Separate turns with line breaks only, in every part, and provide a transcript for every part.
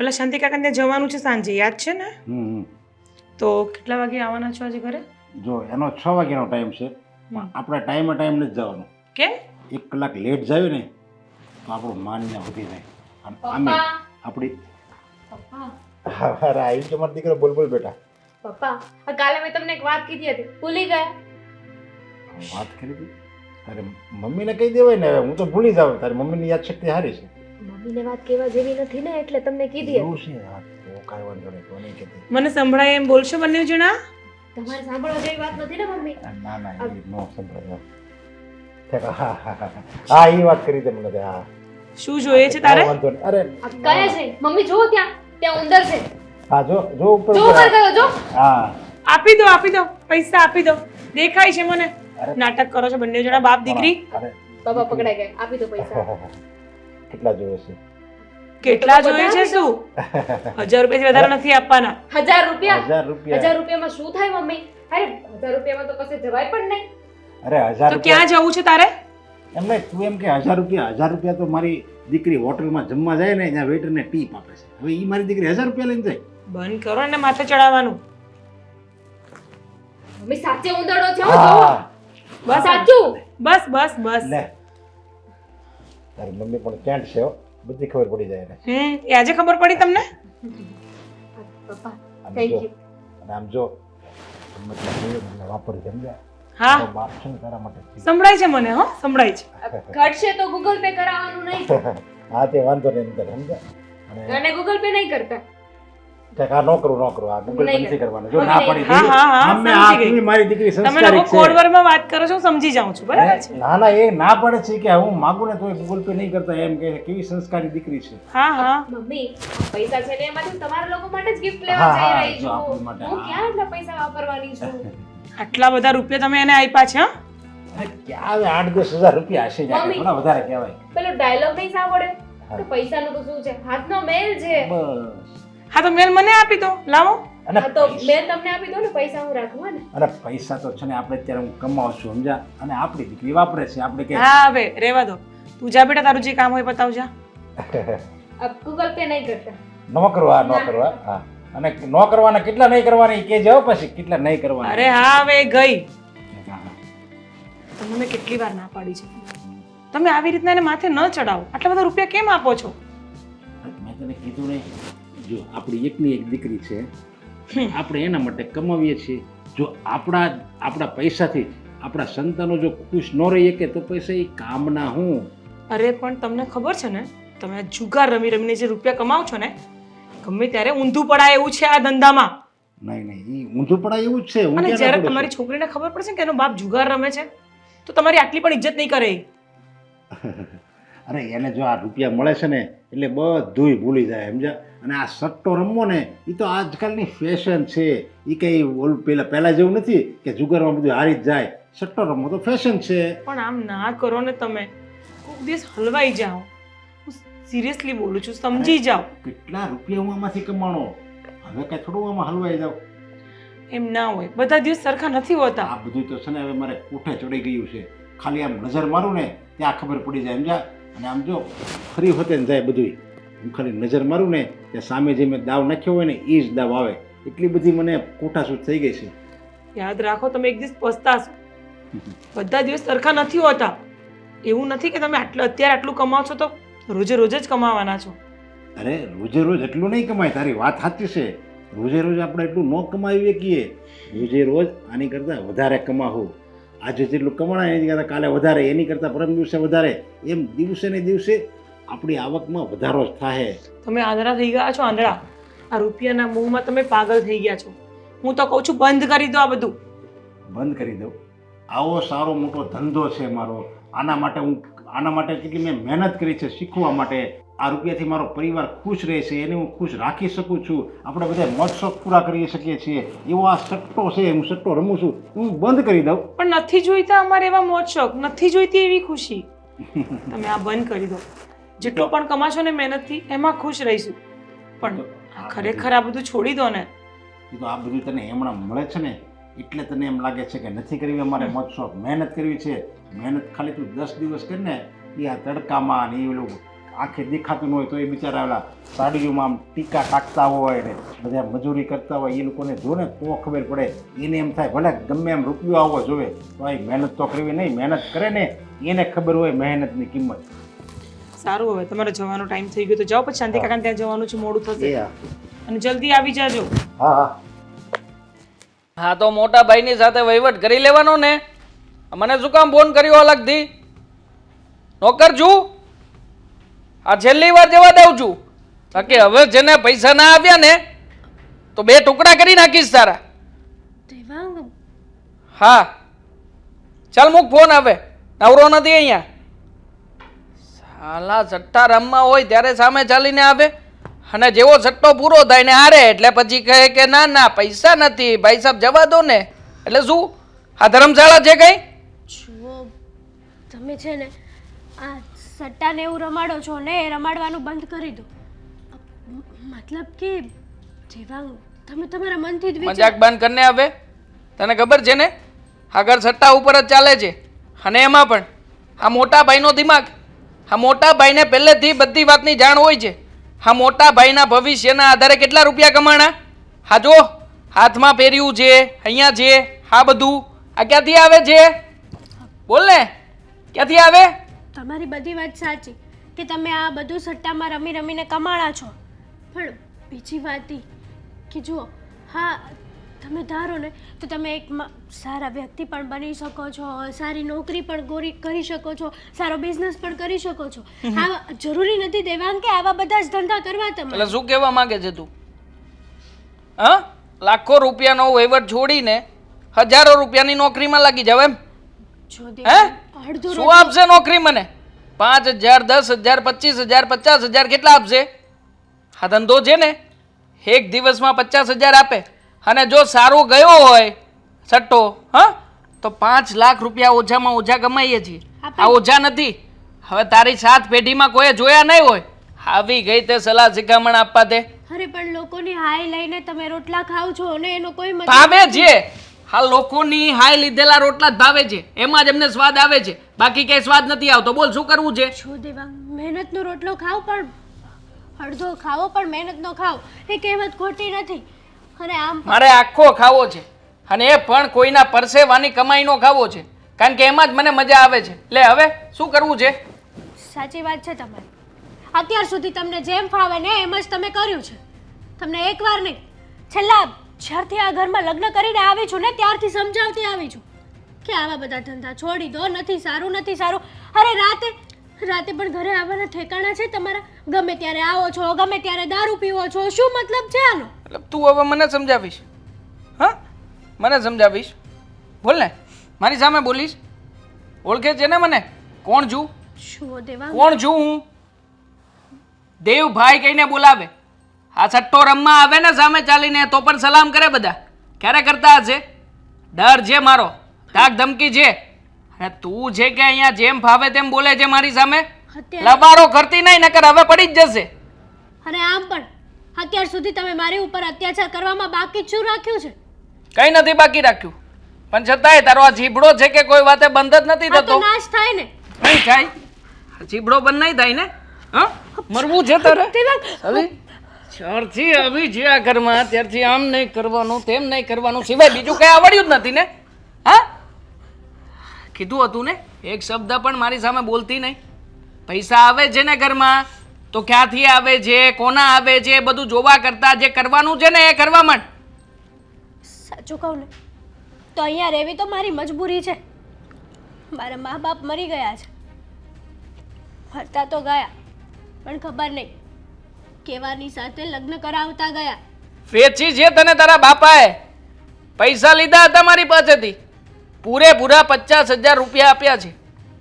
પેલા શાંતિ કાકાને ત્યાં જવાનું છે સાંજે, યાદ છે ને? તો કેટલા વાગે આવવાના છો આજે ઘરે?
જો એનો 6 વાગ્યાનો ટાઈમ છે, પણ આપણે ટાઈમ નથી જવાનું.
કેમ?
1 કલાક લેટ જાય ને તો આપણું માન્ય વધી જાય. અને આમે આપણી અરે આવી કે મારો દીકરો બોલ બોલ બેટા.
પપ્પા, કાલે મેં તમને એક વાત કીધી હતી, ભૂલી ગયા?
વાત કરી હતી તારે મમ્મીને કહી દેવાય ને. હું તો ભૂલી જાઉં. તારી મમ્મીની યાદશક્તિ સારી છે.
મમ્મીને વાત કહેવા જેવી નથી ને, એટલે તમને કીધી
એવું છે? હા તો કાંઈ વાંધો નહીં, તો નહીં કહેતી.
મને સંભળાય એમ બોલશો બંને જણા?
તમારે સાંભળવા જેવી વાત નથી ને મમ્મી?
ના ના એ નો સંભળાય. હા એ વાત કરી તે મને. હા
શું જોઈએ છે તારે?
વાંધો નહીં. અરે
આ કયા છે મમ્મી? જુઓ ત્યાં, ત્યાં ઉંદર છે.
હા જો જો ઉપર
જો ઉપર ગયો, જો.
હા
આપી દો પૈસા આપી દો. દેખાય છે મને નાટક કરો છો બંને જણા બાપ દીકરી.
અરે
બાબા પકડાઈ ગયા, આપી દો પૈસા.
કેટલા જોઈએ છે?
કેટલા જોઈએ છે? શું 1000 રૂપિયાથી વધારે નથી આપવાના.
1000 રૂપિયા?
1000 રૂપિયા?
1000 રૂપિયામાં શું થાય મમ્મી? અરે 1000 રૂપિયામાં તો કશે જવાય પણ નહીં.
અરે 1000
તો ક્યાં જવું છે તારે?
એમ નહીં, તું એમ કે 1000 રૂપિયા તો મારી દીકરી હોટલમાં જમવા જાય ને ત્યાં વેઇટરને ટીપ આપે છે. હવે ઈ મારી દીકરી 1000 રૂપિયા લઈને જાય?
બંધ કરો ને માથે ચડાવવાનું.
મમ્મી સાચે ઉંદરડો છે, હો, જુઓ. બસ સાચું.
બસ
લે તારી મમ્મી પણ કેન્ટ છે હો, બધી ખબર પડી જાય એને.
એ આજે ખબર પડી તમને?
પપ્પા
આમ
થેન્ક
જો,
યુ.
અને આમ જો મતલબ મને વાપરી સમજ્યા?
હા
તો બાપ છે ને તારા માટે છે.
સંભળાય છે મને. હો સંભળાય છે.
ઘટશે તો ગૂગલ પે કરાવવાનું નહીં.
હા તે વાંધો નહીં અંદર સમજ્યા? અને
અને ગૂગલ પે નહીં કરતા.
કંઈક આ નો કરું આ ગૂગલ પે નથી કરવાનું. જો
નહીં.
ના પડી
હા, હા, હા,
આમે
સમજી
આ
ગઈ.
કેવી મારી દીકરી
તમે
સંસ્કારી
લોકો
છે.
કોડવર્ડમાં વાત કરો છો, હું સમજી જાઉં છું. બરાબર છે?
ના ના એ ના પડે છે કે હું માગું ને તોય ગૂગલ પે નહીં કરતા. એમ કે કેવી સંસ્કારી દીકરી છે.
હા
મમ્મી આ પૈસા છે ને એમાંથી હું તમારા લોકો માટે જ ગિફ્ટ લેવા
હા,
જઈ
હા,
રહી
જો
છું.
આપણી માટે,
હું
હા.
ક્યાં એટલા પૈસા વાપરવાની છું?
આટલા બધા રૂપિયા તમે એને આપ્યા છે? હા?
અરે ક્યાં આવે 8-10 હજાર રૂપિયા હશે જાય,
મમ્મી.
થોડા વધારે કહેવાય.
પેલો ડાયલોગ નહીં સાંભળ્યો
હા.
કે પૈસાનું તો શું છે, હાથનો મેલ છે.
બસ.
હા તો મેલ મને આપી દો. લાવો.
અને
હા તો મેલ તમને આપી દો ને, પૈસા હું રાખું હે ને.
અને પૈસા તો છે ને આપણે અત્યારે હું કમાવું છું સમજા, અને આપણી દીકરી વાપરે છે. આપણે કે
હા હવે રેવા દો. તું જા બેટા, તારું જે કામ હોય બતાવ જા.
આ ગૂગલ પે નહીં કરતા.
ન કરવા હા. અને ન કરવાના કેટલા નહીં કરવાના કે જાવ પછી કેટલા નહીં કરવાના.
અરે હા હવે ગઈ.
હા.
તમને મેં કેટલી વાર ના પાડી છે, તમે આવી રીતના એને માથે ન ચડાવો. આટલા બધા રૂપિયા કેમ આપો છો?
મેં તને કીધું નહીં, જો આપણી એકની એક દીકરી છે, આપણે એના માટે કમાવીએ છીએ. જો આપણા પૈસાથી આપણા સંતાનો જો ખુશ ન રહીએ કે તો પૈસા એ કામના હું.
અરે પણ તમને ખબર છે ને, તમે આ જુગાર રમી રમીને જે રૂપિયા કમાવ છો ને, ગમે ત્યારે ઊંધું પડાય એવું છે આ ધંધામાં.
નહીં એ ઊંધું પડાય એવું જ છે. હું
અને
ક્યાં
જ્યારે
ના પડું
તમારી છોકરીને ખબર પડશે કે એનો બાપ જુગાર રમે છે, તો તમારી આટલી પણ ઇજ્જત નહીં કરે એ.
છું. અરે એને જો આ રૂપિયા મળે છે ને એટલે બધુંય ભૂલી જાય સમજ્યા. અને આ સટ્ટો રમવો ને એ તો આજકાલની ફેશન છે. એ કંઈ પહેલાં જેવું નથી કે જુગારમાં બધું હારી જ જાય. સટ્ટો રમવો તો ફેશન છે.
પણ આમ ના કરો ને તમે, કોઈક દિવસ હલવાઈ જાઓ. હું સિરિયસલી બોલું છું, સમજી જાઓ.
કેટલા રૂપિયા હું આમાંથી કમાણો, હવે કાંઈ થોડું આમાં હલવાઈ જાવ.
એમ ના હોય, બધા દિવસ સરખા નથી હોતા.
આ બધું તો છે ને હવે મારે કોઠે ચડી ગયું છે. ખાલી આમ નજર મારું ને ત્યાં ખબર પડી જાય સમજ્યા. અને આમ જો ફરી હોતે ને જાય બધુંય. હું ખાલી નજર મારું ને ત્યાં સામે જે મેં દાવ નાખ્યો હોય ને એ જ દાવ આવે. એટલી બધી મને કોઠાસૂટ થઈ ગઈ છે.
યાદ રાખો, તમે એક દિવસ પસ્તાશો. બધા દિવસ સરખા નથી હોતા. એવું નથી કે તમે અત્યારે આટલું કમાવો છો તો રોજે રોજ જ કમાવાના છો.
અરે રોજે રોજ એટલું નહીં કમાય. તારી વાત સાચી છે. રોજે રોજ આપણે એટલું ન કમાવી શકીએ. રોજે રોજ આની કરતાં વધારે કમાવું. આજે જેટલું કમાણા એની કરતાં કાલે વધારે, એની કરતાં પરમ દિવસે વધારે, એમ દિવસે ને દિવસે આપણી આવકમાં વધારો જ થાય.
તમે આંધળા થઈ ગયા છો, આંધળા. આ રૂપિયાના મોહમાં તમે પાગલ થઈ ગયા છો. હું તો કહું છું બંધ કરી દો આ બધું.
બંધ કરી દઉં? આવો સારો મોટો ધંધો છે મારો. આના માટે કેટલી મેં મહેનત કરી છે શીખવા માટે. આ રૂપિયાથી મારો પરિવાર ખુશ રહે છે, એને હું ખુશ રાખી શકું છું. આપણે બધા મોજ શોખ પૂરા કરી શકીએ છીએ. એવો આ સટ્ટો છે, હું સટ્ટો રમું છું, હું બંધ કરી દઉં?
પણ નથી જોઈતા અમારે એવા મોજ શોખ, નથી જોઈતી એવી ખુશી. તમે આ બંધ કરી દો. જેટલું પણ કમાશો ને મહેનતથી એમાં ખુશ રહીશું. પણ આ ખરેખર આ બધું છોડી દો ને.
એ તો આ બધું તને હમણાં મળે છે ને એટલે તને એમ લાગે છે કે નથી કરવી અમારે મોજ શોખ. મહેનત કરવી છે. મહેનત ખાલી તું 10 દિવસ કરીને એ આ તડકામાં ને એ ઓલું આંખે દેખાતું ન હોય તો એ બિચારા ઓલા સાડીઓમાં આમ ટીકા ટાકતા હોય ને બધા મજૂરી કરતા હોય એ લોકોને જો ને તો ખબર પડે. એને એમ થાય ભલે ગમે એમ રૂપિયો આવવો જોવે તો એ મહેનત તો કરવી નહીં. મહેનત કરે ને એને ખબર હોય મહેનતની કિંમત.
સારું, હવે તમારે જવાનો ટાઈમ થઈ ગયો તો જાઓ, પછી શાંતિ કાકાને ત્યાં જવાનું છે, મોડું થશે. અને જલ્દી આવી જાજો.
હા હા
હા તો મોટા ભાઈની સાથે વહીવટ કરી લેવાનો ને. મને શું કામ ફોન કર્યો અલગથી? નોકર છું, આ છેલ્લી વાર જવા દઉં છું. બાકી હવે જેને પૈસા ના આવ્યા ને તો 2 ટુકડા કરી નાખીશ તારા.
દેવાંગ,
હા ચાલ મૂક ફોન, હવે નવરો નથી અહીંયા. સાલા સટ્ટા રમવા હોય ત્યારે સામે ચાલીને આવે અને જેવો સટ્ટો પૂરો થાય ને હારે એટલે પછી કહે કે ના ના પૈસા નથી ભાઈ સાહેબ જવા દો ને. એટલે શું આ ધર્મશાળા છે કઈ?
જુઓ, તમે છે ને આ સટ્ટાને એવું રમાડો છો ને, એ રમાડવાનું બંધ કરી દો. મતલબ કે દેવાંગ, તમે તમારા મનથી જ
મજાક બંધ કરીને હવે. તને ખબર છે ને આગળ સટ્ટા ઉપર જ ચાલે છે. અને એમાં પણ આ મોટા ભાઈનો દિમાગ, આ મોટા ભાઈને પહેલેથી બધી વાતની જાણ હોય છે. આ મોટા ભાઈના ભવિષ્યના આધારે કેટલા રૂપિયા કમાણા. હા જો હાથમાં પહેર્યું છે, અહીંયા છે, આ બધું આ ક્યાંથી આવે છે? બોલ ને, ક્યાંથી આવે?
તમારી બધી વાત સાચી કે તમે આ બધું સટ્ટામાં રમી રમીને કમાણા છો, પણ બીજી વાત એ કે જુઓ, હા તમે ધારો ને તો તમે એક સારા વ્યક્તિ પણ બની શકો છો, સારી નોકરી પણ કરી શકો છો, સારો બિઝનેસ પણ કરી શકો છો. આ જરૂરી નથી દેવાંગ કે આવા બધા જ ધંધા કરવા તમે.
એટલે શું કહેવા માંગે છે તું? હા, લાખો રૂપિયાનો વહીવટ છોડીને હજારો રૂપિયાની નોકરીમાં લાગી જાવ એમ?
જો
હે
દેવાંગ, અડધું
શું આપશે નોકરી મને? 5,000 10,000 25,000 50,000 કેટલા આપશે? આ ધંધો છે ને એક દિવસમાં 50,000 આપે અને જો સારું ગયો હોય સટ્ટો, હા તો 5 લાખ રૂપિયા ઓછામાં ઓછા કમાઈએ છીએ. આ ઓછા નથી. હવે તારી 7 પેઢીમાં કોઈ જોયા નહીં હોય, આવી ગઈ તે સલાહ શિખામણ આપવા તે.
અરે પણ લોકોની હાય લઈને તમે રોટલા ખાવ છો ને એનો કોઈ મતલબ
ભાવે છે. હા લોકોની હાય લીધેલા રોટલા જ ભાવે છે, એમાં જ એમને સ્વાદ આવે છે, બાકી કઈ સ્વાદ નથી આવતો. બોલ શું કરવું છે?
છો દેવાંગ, મહેનતનો રોટલો ખાવ પણ અડધો ખાવો પણ મહેનતનો ખાવ, એ કહેવત ખોટી નથી. અને આમ
મારે આખો ખાવો છે અને એ પણ કોઈના પરસેવાની કમાઈનો ખાવો છે, કારણ કે એમાં જ મને મજા આવે છે. લે હવે શું કરવું છે?
સાચી વાત છે તમારી. અત્યાર સુધી તમને જેમ ફાવે ને એમ જ તમે કર્યું છે. તમને એકવાર નહીં, છેલ્લા જ્યારથી આ ઘરમાં લગ્ન કરીને આવી છું ને ત્યારથી સમજાવતી આવી છું કે આવા બધા ધંધા છોડી દો, નથી સારું નથી સારું. અરે રાતે પણ ઘરે આવવાના ઠેકાણા છે તમારા? ગમે ત્યારે આવો છો, ગમે ત્યારે દારૂ પીવો છો, શું મતલબ છે આનો?
એટલે તું હવે મને સમજાવીશ? હા મને સમજાવીશ? બોલ ને, મારી સામે બોલીશ? ઓળખે છે ને મને? કોણ છું?
શું દેવાંગ,
કોણ છું હું? દેવભાઈ કહીને બોલાવે. આ સટ્ટો રમવા આવે ને સામે ચાલીને તો પણ સલામ કરે બધા. ક્યારે કરતા હશે? ડર છે મારો, ધાક ધમકી છે. અને તું છે કે અહીંયા જેમ ફાવે તેમ બોલે છે મારી સામે? લબારો કરતી નહીં નકર હવે પડી જ જશે.
અને આમ પણ અત્યાર સુધી તમે મારી ઉપર અત્યાચાર કરવામાં બાકી જ શું રાખ્યું છે?
કઈ નથી બાકી રાખ્યું, પણ છતાંય તારો આ જીભડો છે કે કોઈ વાતે બંધ જ નથી
આ તો
થતો.
નાશ થાય ને.
નહીં થાય, જીભડો બંધ નહીં થાય ને. હા મરવું છે તારે? હવે જ્યારથી આવી છે આ ઘરમાં ત્યારથી આમ નહીં કરવાનું તેમ નહીં કરવાનું સિવાય બીજું કઈ આવડ્યું જ નથી ને. હા કીધું હતું ને એક શબ્દ પણ મારી સામે બોલતી નહીં. પૈસા આવે છે ને ઘરમાં તો ક્યાંથી આવે છે, કોના આવે છે, એ બધું જોવા કરતા જે કરવાનું છે ને એ કરવા માંડ.
સાચું કહું ને તો અહીંયા રહેવી તો મારી મજબૂરી છે. મારા મા બાપ મરી ગયા છે, મરતા તો ગયા પણ ખબર નહીં કેવાની સાથે લગ્ન કરાવતા ગયા.
વેચી છે તને તારા બાપાએ, પૈસા લીધા હતા મારી પાસેથી, પૂરેપૂરા 50,000 રૂપિયા આપ્યા છે.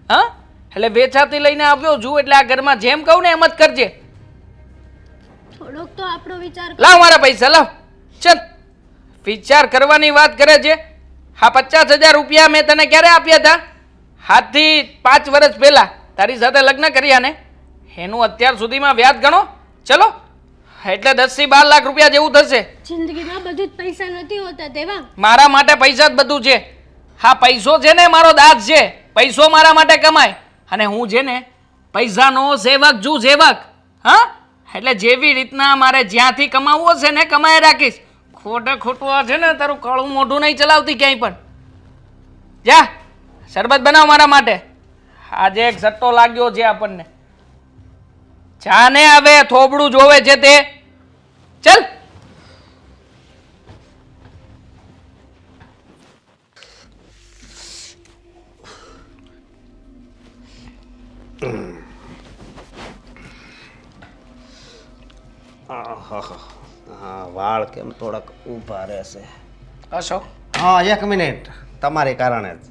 હા એટલે વેચાતી લઈને આવ્યો છું, એટલે આ ઘરમાં જેમ કહું ને એમ જ કરજે.
થોડોક તો આપણો વિચાર કરો.
લાવ મારા પૈસા લાવ. ચલ વિચાર કરવાની વાત કરે છે. હા 50,000 રૂપિયા મેં તને ક્યારે આપ્યા હતા? આજથી 5 વર્ષ પહેલા તારી સાથે લગ્ન કર્યા ને એનું અત્યાર સુધીમાં વ્યાજ ગણો. ચલો એટલે 10 થી 12 લાખ રૂપિયા જેવું થશે.
જિંદગીમાં બધું જ પૈસા નથી હોતા દેવાંગ.
મારા માટે પૈસા જ બધું છે. હા પૈસો છે ને મારો દાંત છે, પૈસો મારા માટે કમાય અને હું છે ને પૈસાનો સેવક જુ સેવક. હા, એટલે જેવી રીતના મારે જ્યાંથી કમાવવો છે ને કમાઈ રાખીશ. ખોટે ખોટું આ છે ને તારું કાળું મોઢું નહીં ચલાવતી ક્યાંય પણ. જા શરબત બનાવ મારા માટે. આજે એક સટ્ટો લાગ્યો છે આપણને. ચા ને હવે થોબડું જોવે છે તે. ચલ.
હા, વાળ કેમ થોડાક ઊભા રહેશે.
અશોક,
હા, એક મિનિટ. તમારી કારણે જ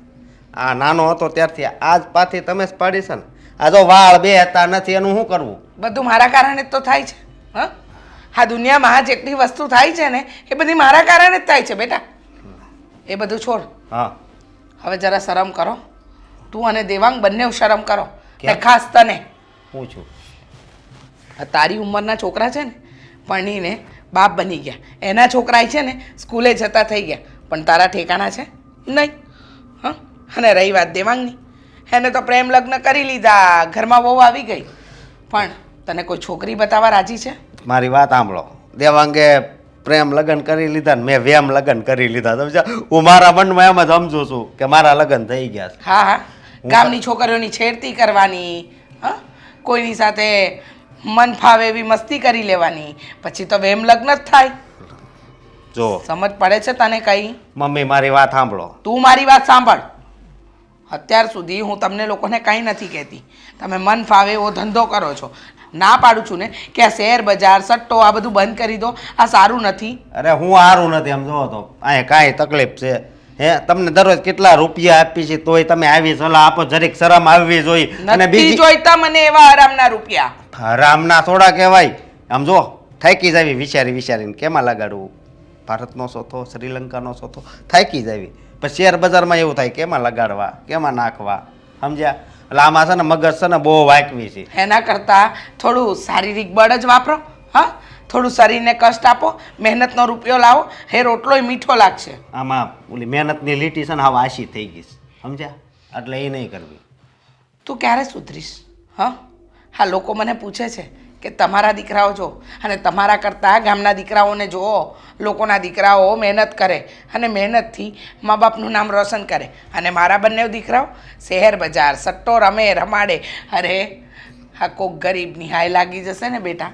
આ નાનો હતો ત્યારથી આજ પાછી તમે જ પાડી છે ને. આ જો વાળ બે હતા નથી એનું શું કરવું?
બધું મારા કારણે જ તો થાય છે. હા, આ દુનિયામાં જેટલી વસ્તુ થાય છે ને એ બધી મારા કારણે જ થાય છે બેટા. એ બધું છોડ.
હા,
હવે જરા શરમ કરો. તું અને દેવાંગ બંને શરમ કરો.
કેમ?
ને ખાસ તને.
પૂછું.
આ તારી ઉંમરના છોકરા છે ને પરણીને બાપ બની ગયા. એના છોકરા છે ને સ્કૂલે જતા થઈ ગયા. પણ તારા ઠેકાણા છે નહીં. હા, અને રહી વાત દેવાંગની, એને તો પ્રેમ લગ્ન કરી લીધા, ઘરમાં બહુ આવી ગઈ. પણ તને કોઈ છોકરી બતાવવા રાજી છે?
મારી વાત સાંભળો. દેવાંગે પ્રેમ લગ્ન કરી લીધા ને મેં વેમ લગ્ન કરી લીધા. સમજ્યા? હું મારા મનમાં એમ જ સમજુ છું કે મારા લગ્ન થઈ ગયા છે.
હા હા, ગામની છોકરીઓની છેડતી કરવાની, હા, કોઈની સાથે મન ફાવે એવી મસ્તી કરી લેવાની, પછી તો વેમ લગ્ન જ થાય.
જો
સમજ પડે છે તને કઈ?
મમ્મી મારી વાત સાંભળો.
તું મારી વાત સાંભળ. અત્યાર સુધી હું તમને લોકોને કંઈ નથી કહેતી. તમે મન ફાવે એવો ધંધો કરો છો. ના પાડું છું ને કે આ શેર બજાર સટ્ટો આ બધું બંધ કરી દો. આ સારું નથી.
અરે હું સારું નથી એમ જોવો તો અહીંયા કાંઈ તકલીફ છે? હે, તમને દરરોજ કેટલા રૂપિયા આપી છે તોય તમે આવી સલાહ આપો. જરીક શરમ આવવી જોઈએ. અને
નથી
બીજી
જોઈતા મને એવા આરામના રૂપિયા.
હરામના થોડા કહેવાય. આમ જો થાકી જાવી વિચારી વિચારીને કેમાં લગાડવું. ભારતનો સોથો, શ્રીલંકાનો સોથો, થાકી જાવી. પછી શેર બજારમાં એવું થાય કેમાં લગાડવા, કેમાં નાખવા. સમજ્યા? એટલે આમાં છે ને મગજ છે ને બહુ વાંકવી છે.
એના કરતાં થોડું શારીરિક બળ જ વાપરો. હા, થોડું શરીરને કષ્ટ આપો, મહેનતનો રૂપિયો લાવો, એ રોટલોય મીઠો લાગશે.
આમાં ઓલી મહેનતની લીટી છે ને હવે આશી થઈ ગઈ છે. સમજ્યા? એટલે એ નહીં કરવી.
તું ક્યારે સુધરીશ? હા હા, લોકો મને પૂછે છે કે તમારા દીકરાઓ જો અને તમારા કરતાં ગામના દીકરાઓને જુઓ. લોકોના દીકરાઓ મહેનત કરે અને મહેનતથી મા બાપનું નામ રોશન કરે, અને મારા બંને દીકરાઓ શહેર બજાર સટ્ટો રમે રમાડે. અરે આ કોક ગરીબ નિહાય લાગી જશે ને બેટા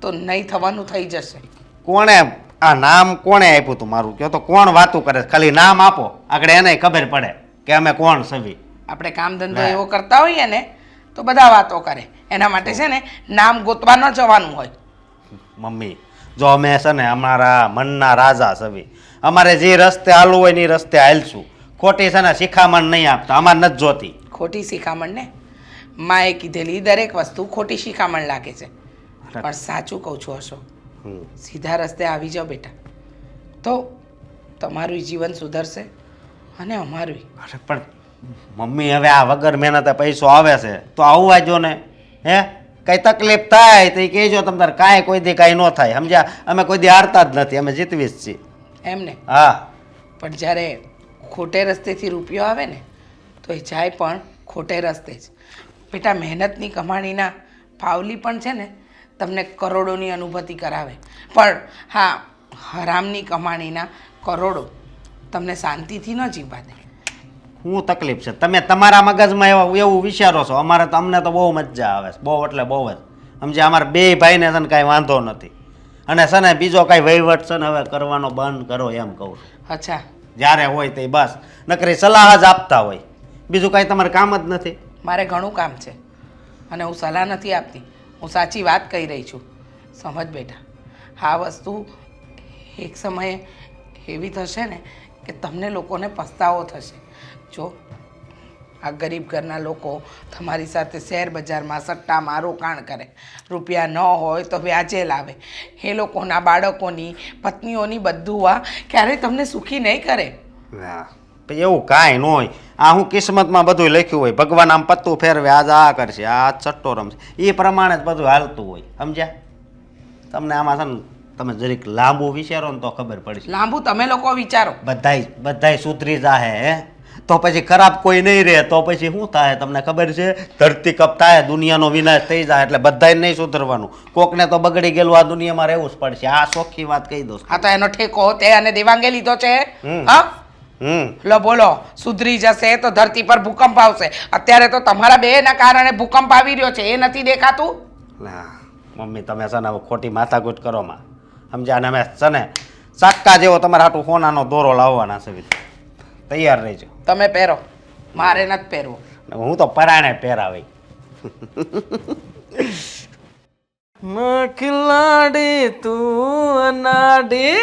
તો નહીં થવાનું થઈ જશે.
કોણે આ નામ કોણે આપ્યું તું મારું? કહો તો કોણ વાતું કરે? ખાલી નામ આપો, આગળ એને ખબર પડે કે અમે કોણ સવી.
આપણે કામ ધંધો એવો કરતા હોઈએ ને તો બધા વાતો કરે. એના માટે છે ને નામ ગોતવા ન જવાનું હોય.
મમ્મી જો અમે છે ને અમારા મનના રાજા સવી. અમારે જે રસ્તે હાલવું હોય ને એ રસ્તે હાલશું. ખોટી છે ને શિખામણ નહીં આપતા. અમારે નથી જોતી
ખોટી શિખામણ ને. માએ કીધેલી દરેક વસ્તુ ખોટી શિખામણ લાગે છે. પણ સાચું કહું છું અશોક, સીધા રસ્તે આવી જાઓ બેટા તો તમારું જીવન સુધરશે અને અમારું.
અરે પણ મમ્મી હવે આ વગર મહેનતે પૈસો આવે છે તો આવવા જો ને. હે, કઈ તકલીફ થાય તો એ કહેજો. તમારે કાંઈ કોઈ દી કાંઈ ન થાય. સમજ્યા? અમે કોઈ દી હારતા જ નથી, અમે જીતવી જ છીએ.
એમને
હા,
પણ જ્યારે ખોટે રસ્તેથી રૂપિયો આવે ને તો એ જાય પણ ખોટે રસ્તે જ. બેટા મહેનતની કમાણીના પાવલી પણ છે ને તમને કરોડોની અનુભૂતિ કરાવે, પણ હા હરામની કમાણીના કરોડો તમને શાંતિથી ન જીવવા દે.
શું તકલીફ છે? તમે તમારા મગજમાં એવું વિચારો છો. અમારે તો અમને તો બહુ મજા આવે છે. બહુ એટલે બહુ જ. સમજ્યા? અમારા બે ભાઈને છે ને કાંઈ વાંધો નથી. અને છે ને બીજો કાંઈ વહીવટ છે ને હવે કરવાનો બંધ કરો એમ કહું છું.
અચ્છા,
જ્યારે હોય તે બસ નકરી સલાહ જ આપતા હોય. બીજું કાંઈ તમારે કામ જ નથી.
મારે ઘણું કામ છે અને હું સલાહ નથી આપતી, હું સાચી વાત કહી રહી છું. સમજ બેટા, આ વસ્તુ એક સમયે એવી થશે ને કે તમને લોકોને પસ્તાવો થશે. જો આ ગરીબ ઘરના લોકો તમારી સાથે શેર બજારમાં સટ્ટામાં રોકાણ કરે, રૂપિયા ન હોય તો વ્યાજે લાવે. એ લોકોના બાળકોની પત્નીઓની બધું આ ક્યારેય તમને સુખી નહીં કરે.
એવું કાંઈ ન હોય. આ હું કિસ્મતમાં બધું લખ્યું હોય. ભગવાન આમ પત્તું ફેરવે, આજ આ કરશે, આ સટ્ટો રમશે, એ પ્રમાણે જ બધું હાલતું હોય. સમજ્યા? તમને આમાં છે ને તમે જરીક લાંબુ વિચારો ને તો ખબર પડશે.
લાંબુ તમે લોકો વિચારો.
બધાય સુધરી જાહે. હે, તો પછી ખરાબ કોઈ નહીં રહે તો પછી શું થાય તમને ખબર છે? ધરતી કપ થાય, દુનિયાનો વિનાશ થઈ જાય એટલે બધાય નહીં સુધરવાનું. કોકને તો બગડી ગયેલું આ દુનિયામાં રહેવું જ પડશે. આ ચોખ્ખી વાત કહી દો.
આ તો એનો ઠેકો તે અને દેવાંગે લીધો છે.
હમ.
હા લો બોલો, સુધરી જશે તો ધરતી પર ભૂકંપ આવશે. અત્યારે તો તમારા બેના કારણે ભૂકંપ આવી રહ્યો છે, એ નથી દેખાતું?
ના મમ્મી તમે છે ને હવે ખોટી માથાકૂટ કરો માં સમજ્યા ને? અમે છે ને સાક્કા જેવો તમારા હાટું સોનાનો દોરો લાવવાના છે. તૈયાર રહેજો.
તમે પહેરો, મારે નથી પહેરવો.
હું તો પરાણે પહેરાવી.
મખલાડી તું અનાડી.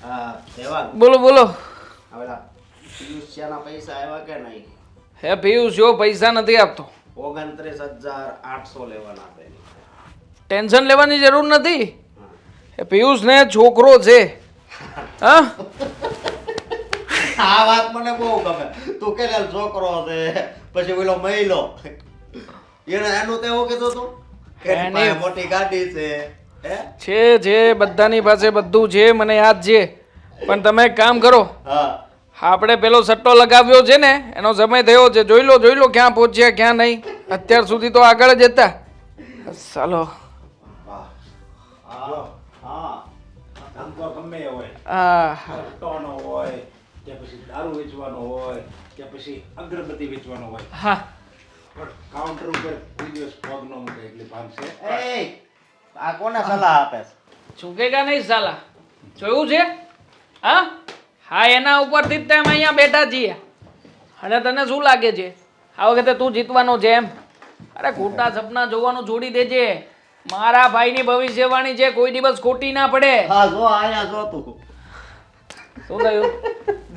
હા દેવાંગ,
બોલો બોલો.
હવે પિયુષિયાના પૈસા આવ્યા કે નહીં?
હે પિયુષ જો પૈસા નથી આપતો.
29,800 લેવાના છે.
ટેન્શન લેવાની જરૂર નથી. એ પિયુષ ને છોકરો છે. હા
આ વાત મને બહુ ગમે. તું કે છોકરો છે પછી પેલો મહિલો એનું તો એવું કીધું તું કે એની પાસે મોટી ગાડી છે.
છે બધાની પાસે બધું છે, મને યાદ છે. પણ તમે એક કામ કરો,
હા
આપણે પેલો સટ્ટો લગાવ્યો છે ને એનો સમય થયો છે. જોઈ લો ક્યાં પહોંચ્યા ક્યાં નહીં. અત્યાર સુધી તો આગળ જ હતા. ચાલો.
હા ધંધો ગમે એ હોય,
હા
સટ્ટોનો હોય કે પછી દારૂ વેચવાનો હોય કે પછી અગરબત્તી વેચવાનો હોય,
હા
પણ કાઉન્ટર ઉપર કોઈ દિવસ પગ ન મૂકે એટલી ભાન છે.
એ આ કોને સલાહ આપે છે?
ચૂકેગા નહીં સાલા. જોયું છે? હા હા એના ઉપરથી જ તેમ અહીંયા બેઠા છીએ. અને તને શું લાગે છે આ વખતે તું જીતવાનો છે એમ? અરે ખોટા સપના જોવાનું છોડી દેજે. મારા ભાઈની ભવિષ્યવાણી છે, કોઈ દિવસ ખોટી ના પડે.
હા જો આયા જો તું
શું થયું?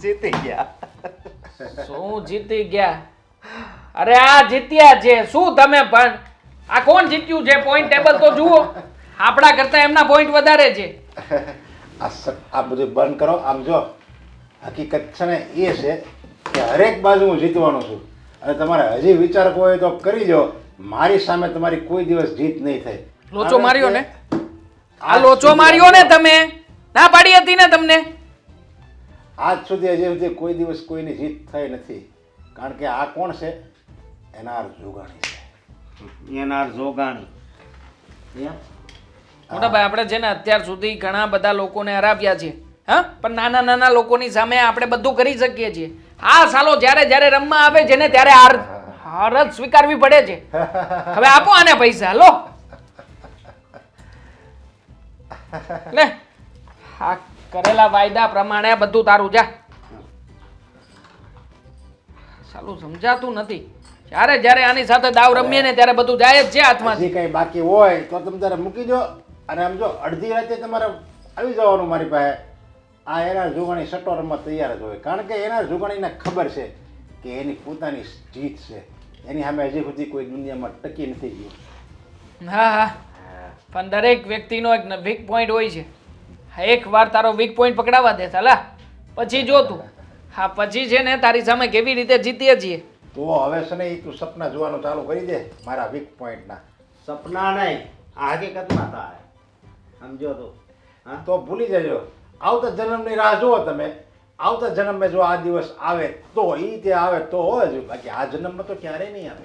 જીતી ગયા.
શું જીતી ગયા? અરે આ જીત્યા છે શું તમે પણ? આ કોણ જીત્યું છે? પોઈન્ટ ટેબલ તો જુઓ. આપણા કરતા એમના પોઈન્ટ વધારે છે.
આ બધું બંધ કરો. આમ જો હકીકત છે ને એ છે કે હરેક બાજુ હું જીતવાનો છું, અને તમારે હજી વિચાર હોય તો કરી દો. મારી સામે તમારી કોઈ દિવસ જીત નહીં થાય.
લોચો માર્યો ને? આ લોચો માર્યો ને તમે? ના પાડી હતી ને તમને?
આજ સુધી હજી સુધી કોઈ દિવસ કોઈની જીત થઈ નથી. કારણ કે આ કોણ છે? એનાર જોગાણી છે.
એનાર જોગાણી.
મોટા ભાઈ આપણે છે ને અત્યાર સુધી ઘણા બધા લોકોને હરાવ્યા છે. હા પણ નાના નાના લોકોની સામે આપણે બધું કરી શકીએ છીએ. હા સાલો જ્યારે જ્યારે રમવા આવે છે ને ત્યારે હાર જ સ્વીકારવી પડે છે. હવે આપો આને પૈસા લો. લે હા કરેલા વાયદા પ્રમાણે બધું તારું જા. સાલું સમજાતું નથી. જ્યારે જ્યારે આની સાથે દાવ રમીએ ને ત્યારે બધું જાય જ છે હાથમાંથી.
હજી કઈ બાકી હોય તો તમે તારે મૂકી દો, અને આમ જો અડધી રાતે તમારે આવી જવાનું મારી પાસે. આ એના જોગાણી સટ્ટો રમવા તૈયાર જ હોય, કારણ કે એના જોગાણીને ખબર છે કે એની પોતાની જીત છે. એની સામે હજી સુધી કોઈ દુનિયામાં ટકી નથી ગયું.
હા હા પણ દરેક વ્યક્તિનો એક વીક પોઈન્ટ હોય છે. એક વાર તારો વીક પોઈન્ટ પકડાવા દે સાલા, પછી જો તું. હા પછી છે ને તારી સામે કેવી રીતે જીતીએ છીએ.
તો હવે છે ને એ તું સપના જોવાનું ચાલુ કરી દે મારા વીક પોઈન્ટના.
સપના નહીં, આ હકીકતમાં થાય. સમજો તો? હા
તો ભૂલી જજો. આવતા જન્મની રાહ જુઓ તમે. આવતા જન્મમાં જો આ દિવસ આવે તો એ તે આવે તો હોય જ, બાકી આ જન્મમાં તો ક્યારેય નહીં આવે.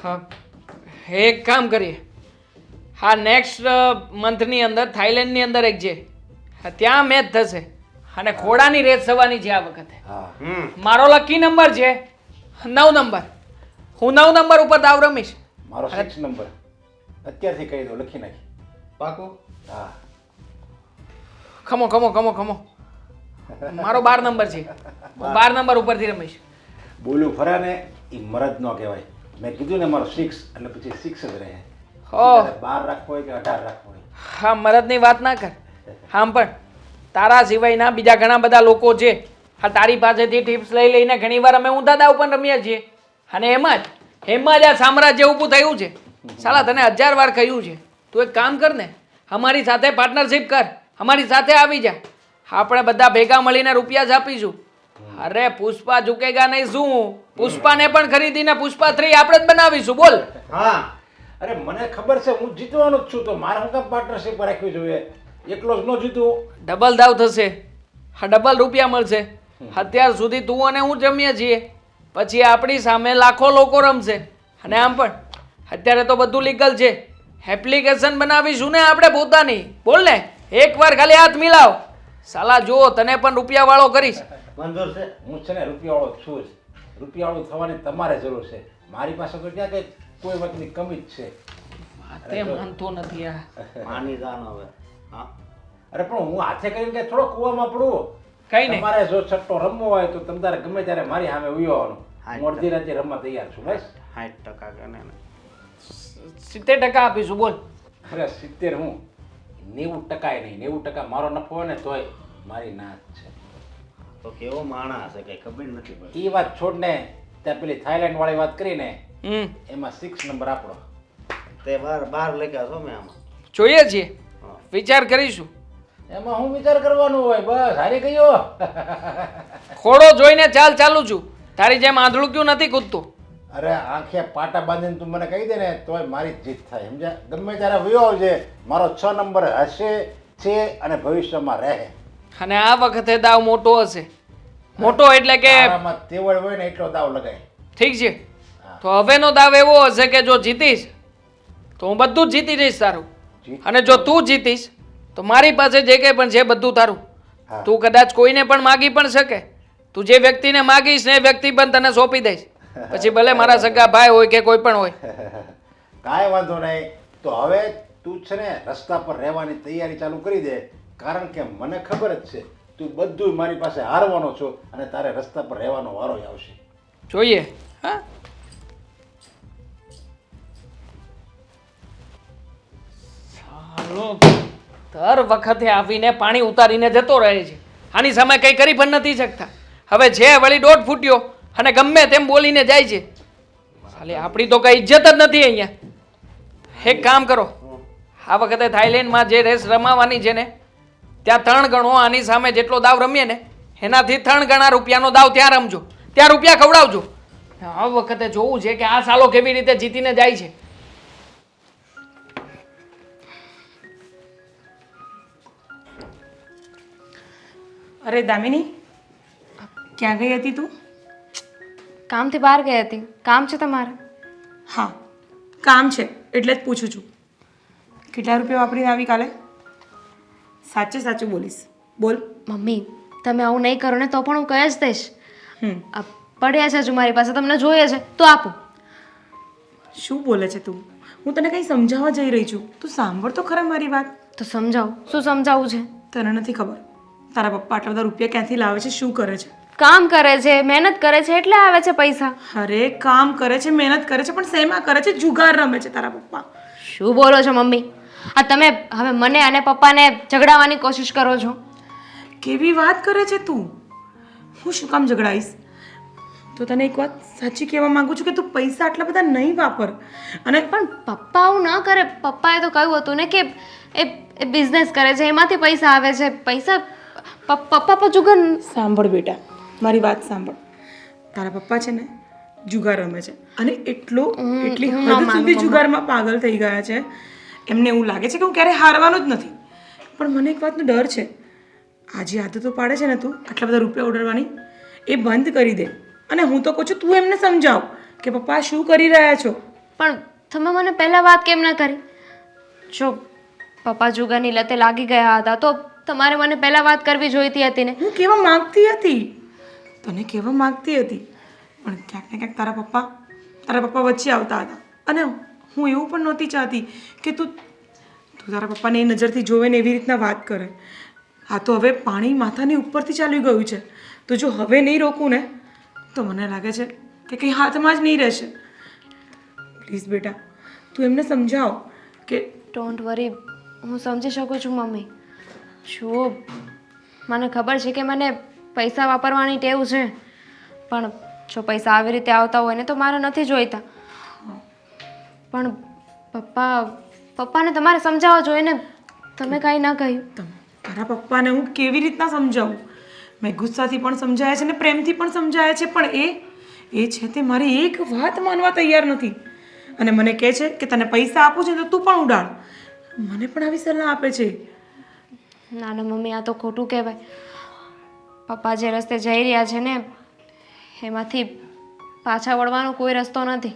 હા એક કામ કરીએ. હા નેક્સ્ટ મંથની અંદર થાઈલેન્ડની અંદર એક છે, હા, ત્યાં મેચ થશે અને ઘોડાની રેસ થવાની છે આ વખતે.
હા
મારો લકી નંબર છે 9 નંબર. હું 9 નંબર ઉપર દાવ રમીશ.
મારો 6 નંબર અત્યારથી કહી દો, લખી નાખી.
પાકું?
હા
ખમો ખમો ખમો ખમો. મારો 12 નંબર છે. હું 12 નંબર ઉપરથી રમીશ.
બોલ્યું ખરા ને એ મરદ ન કહેવાય. મેં કીધું ને મારો 6 એટલે પછી 6 જ રહે.
ઓહ
12 રાખવો હોય કે 18 રાખવો હોય.
હા મરદની વાત ના કર. આમ પણ તારા સિવાયના બીજા ઘણા બધા લોકો છે. હા તારી પાસેથી ટિપ્સ લઈ લઈને ઘણીવાર અમે ઊંધા દાવ પણ રમીએ છીએ. અને એમાં જ આ સામ્રાજ્ય ઊભું થયું છે. સાલા તને 1000 વાર કહ્યું છે, તું એક કામ કર ને, અમારી સાથે પાર્ટનરશિપ કર, અમારી સાથે આવી જા. આપણે બધા ભેગા મળીને રૂપિયા જ આપીશું. અરે પુષ્પા ઝુકેગા નહીં શું? પુષ્પાને પણ ખરીદીને પુષ્પા 3 આપણે જ બનાવીશું. બોલ.
હા અરે મને ખબર છે હું જીતવાનો જ છું, તો મારે હું કામ પાર્ટનરશિપ રાખવી જોઈએ? એકલો જ ન જીતું.
ડબલ દાવ થશે. હા ડબલ રૂપિયા મળશે. અત્યાર સુધી તું અને હું જમીએ છીએ, પછી આપણી સામે લાખો લોકો રમશે. અને આમ પણ અત્યારે તો બધું લીગલ છે. એપ્લિકેશન બનાવીશું ને આપણે પોતાની. બોલ ને, એકવાર ખાલી હાથ મિલાવ, સાલા જુઓ તને પણ રૂપિયાવાળો કરીશ.
મંજૂર છે.
હું છે ને રૂપિયાવાળો છું જ. રૂપિયાવાળું થવાની તમારે જરૂર છે. મારી પાસે તો ક્યાં કંઈ કોઈ વાતની કમી જ છે.
તે માનતો નથી આ.
માની જાન હવે. હા
અરે પણ હું હાથે કરીને કે થોડો કૂવામાં પડું.
કઈ નહીં.
તમારે જો છટ્ટો રમવો હોય તો તમે તારે ગમે ત્યારે મારી સામે ઉઈ આવવાનું.
હા.
હું અડધી રાતે રમવા તૈયાર છું બસ.
60% ગણે ને.
70% આપીશું. બોલ.
અરે 70 હું 90% નહીં. 90% મારો નફો હોય ને તોય મારી ના જ છે.
તો કેવો માણસ હશે કઈ ખબર નથી પડતી.
એ વાત છોડ ને, ત્યાં પેલી થાઈલેન્ડ વાળી વાત કરીને એમાં 6 નંબર આપણો.
તે બાર લખ્યા છો મેં આમાં.
જોઈએ છીએ, વિચાર કરીશું.
એમાં હું વિચાર કરવાનો હોય, બસ હારી ગયો.
ખોડો જોઈને ચાલ ચાલુ છું. તારી જેમ આંધળું ક્યું નથી કૂદતું.
અરે આંખે પાટા બાંધીને તું મને કહી દે ને તોય મારી જ જીત થાય, સમજ્યા? ગમે ત્યારે વયો આવજે, મારો 6 નંબર હશે, છે અને ભવિષ્યમાં રહે.
અને આ વખતે દાવ મોટો હશે. મોટો એટલે કે
આમાં તેવડ હોય ને એટલો દાવ લગાય.
ઠીક છે. તો હવેનો દાવ એવો હશે કે જો જીતીશ તો હું બધું જ જીતી જઈશ તારું, અને જો તું જીતીશ તો મારી પાસે જે કંઈ પણ છે બધું તારું.
હા.
તું કદાચ કોઈને પણ માગી પણ શકે. તું જે વ્યક્તિને માગીશ ને એ વ્યક્તિ પણ તને સોંપી દઈશ. પછી ભલે મારા સગા ભાઈ હોય કે કોઈ પણ હોય.
કાંઈ વાંધો નહીં. તો હવે તું છે ને રસ્તા પર રહેવાની તૈયારી ચાલુ કરી દે, કારણ કે મને ખબર જ છે તું બધું મારી પાસે હારવાનો છો અને તારે રસ્તા પર રહેવાનો વારો આવશે.
જોઈએ. હા, સાલો દર વખતે આવીને પાણી ઉતારીને જતો રહે છે. આની સામે કંઈ કરી પણ નથી શકતા. હવે છે વળી દોઢ ફૂટ્યો અને ગમે તેમ બોલીને જાય છે. સાલે આપણી તો કઈ ઇજ્જત જ નથી અહીંયા. એક કામ કરો, આ વખતે થાઈલેન્ડમાં જે રેસ રમાવાની છે ને ત્યાં 3 ગણો આની સામે જેટલો દાવ રમીએ ને એનાથી 3 ગણા રૂપિયાનો દાવ ત્યાં રમજો, ત્યાં રૂપિયા ખવડાવજો. આ વખતે જોવું છે કે આ સાલો કેવી રીતે જીતીને જાય છે.
અરે દામિની, ક્યાં ગઈ હતી તું?
કામથી બહાર ગઈ હતી. કામ છે તમારે?
હા, કામ છે એટલે જ પૂછું છું. કેટલા રૂપિયા વાપરીને આવી કાલે? સાચે સાચું બોલીશ, બોલ.
મમ્મી તમે આવું નહીં કરો ને તો પણ હું કહી જ દઈશ.
હમ
આ પડ્યા છે હજુ મારી પાસે, તમને જોઈએ છે તો આપો.
શું બોલે છે તું? હું તને કંઈ સમજાવવા જઈ રહી છું, તું સાંભળ તો ખરા મારી વાત.
તો સમજાવો, શું સમજાવવું છે?
તને નથી ખબર તારા પપ્પા આટલા બધા રૂપિયા ક્યાંથી લાવે છે, શું કરે છે?
કામ કરે છે, મહેનત કરે છે એટલે આવે છે પૈસા.
અરે કામ કરે છે, મહેનત કરે છે, પણ શેમાં કરે છે? જુગાર રમે છે તારા પપ્પા.
શું બોલો છો મમ્મી? આ તમે હવે મને અને પપ્પાને ઝઘડાવવાની કોશિશ કરો છો.
કેવી વાત કરે છે તું? હું શું કામ ઝઘડાઈશ? તો તને એક વાત સાચી કહેવા માંગુ છું કે તું પૈસા આટલા બધા નહીં વાપર. અને
પણ પપ્પા આવું ન કરે. પપ્પાએ તો કહ્યું હતું ને કે એ બિઝનેસ કરે છે, એમાંથી પૈસા આવે છે. પૈસા પપ્પા પર જુગાર.
સાંભળ બેટા, મારી વાત સાંભળ. તારા પપ્પા છે ને જુગાર રમે છે અને એટલી હદ સુધી જુગારમાં પાગલ થઈ ગયા છે. એમને એવું લાગે છે કે હું ક્યારે હારવાનો જ નથી. પણ મને એક વાતનો ડર છે, આ જે આદતો પાડે છે ને તું આટલા બધા રૂપિયા ઉડાડવાની, એ બંધ કરી દે. અને હું તો કહું છું તું એમને સમજાવ કે પપ્પા શું કરી રહ્યા છો.
પણ તમે મને પહેલાં વાત કેમ ન કરી? જો પપ્પા જુગારની લતે લાગી ગયા હતા તો તમારે મને પહેલાં વાત કરવી જોઈતી હતી ને.
હું કહેવા માંગતી હતી, તને કહેવા માંગતી હતી, પણ ક્યાંક ને ક્યાંક તારા પપ્પા વચ્ચે આવતા હતા. અને હું એવું પણ નહોતી ચાહતી કે તું તારા પપ્પાને એ નજરથી જોવે ને એવી રીતના વાત કરે. આ તો હવે પાણી માથાની ઉપરથી ચાલી ગયું છે. તો જો હવે નહીં રોકું ને તો મને લાગે છે કે કંઈ હાથમાં જ નહીં રહેશે. પ્લીઝ બેટા, તું એમને સમજાવ કે
ડોન્ટ વરી, હું સમજી શકું છું મમ્મી. શું મને ખબર છે કે મને પૈસા વાપરવાની ટેવ છે, પણ જો પૈસા આવી રીતે આવતા હોય ને તો મારે નથી જોઈતા. પણ પપ્પાને તમારે સમજાવવા જોઈએ ને. તમે કાંઈ ના કહ્યું.
તારા પપ્પાને હું કેવી રીતના સમજાવું? મેં ગુસ્સાથી પણ સમજાયા છે ને પ્રેમથી પણ સમજાયા છે, પણ એ છે તે મારી એક વાત માનવા તૈયાર નથી. અને મને કહે છે કે તને પૈસા આપું છે તો તું પણ ઉડાડ. મને પણ આવી સલાહ આપે છે.
ના ના મમ્મી, આ તો ખોટું કહેવાય. પપ્પા જે રસ્તે જઈ રહ્યા છે ને એમાંથી પાછા વળવાનો કોઈ રસ્તો નથી.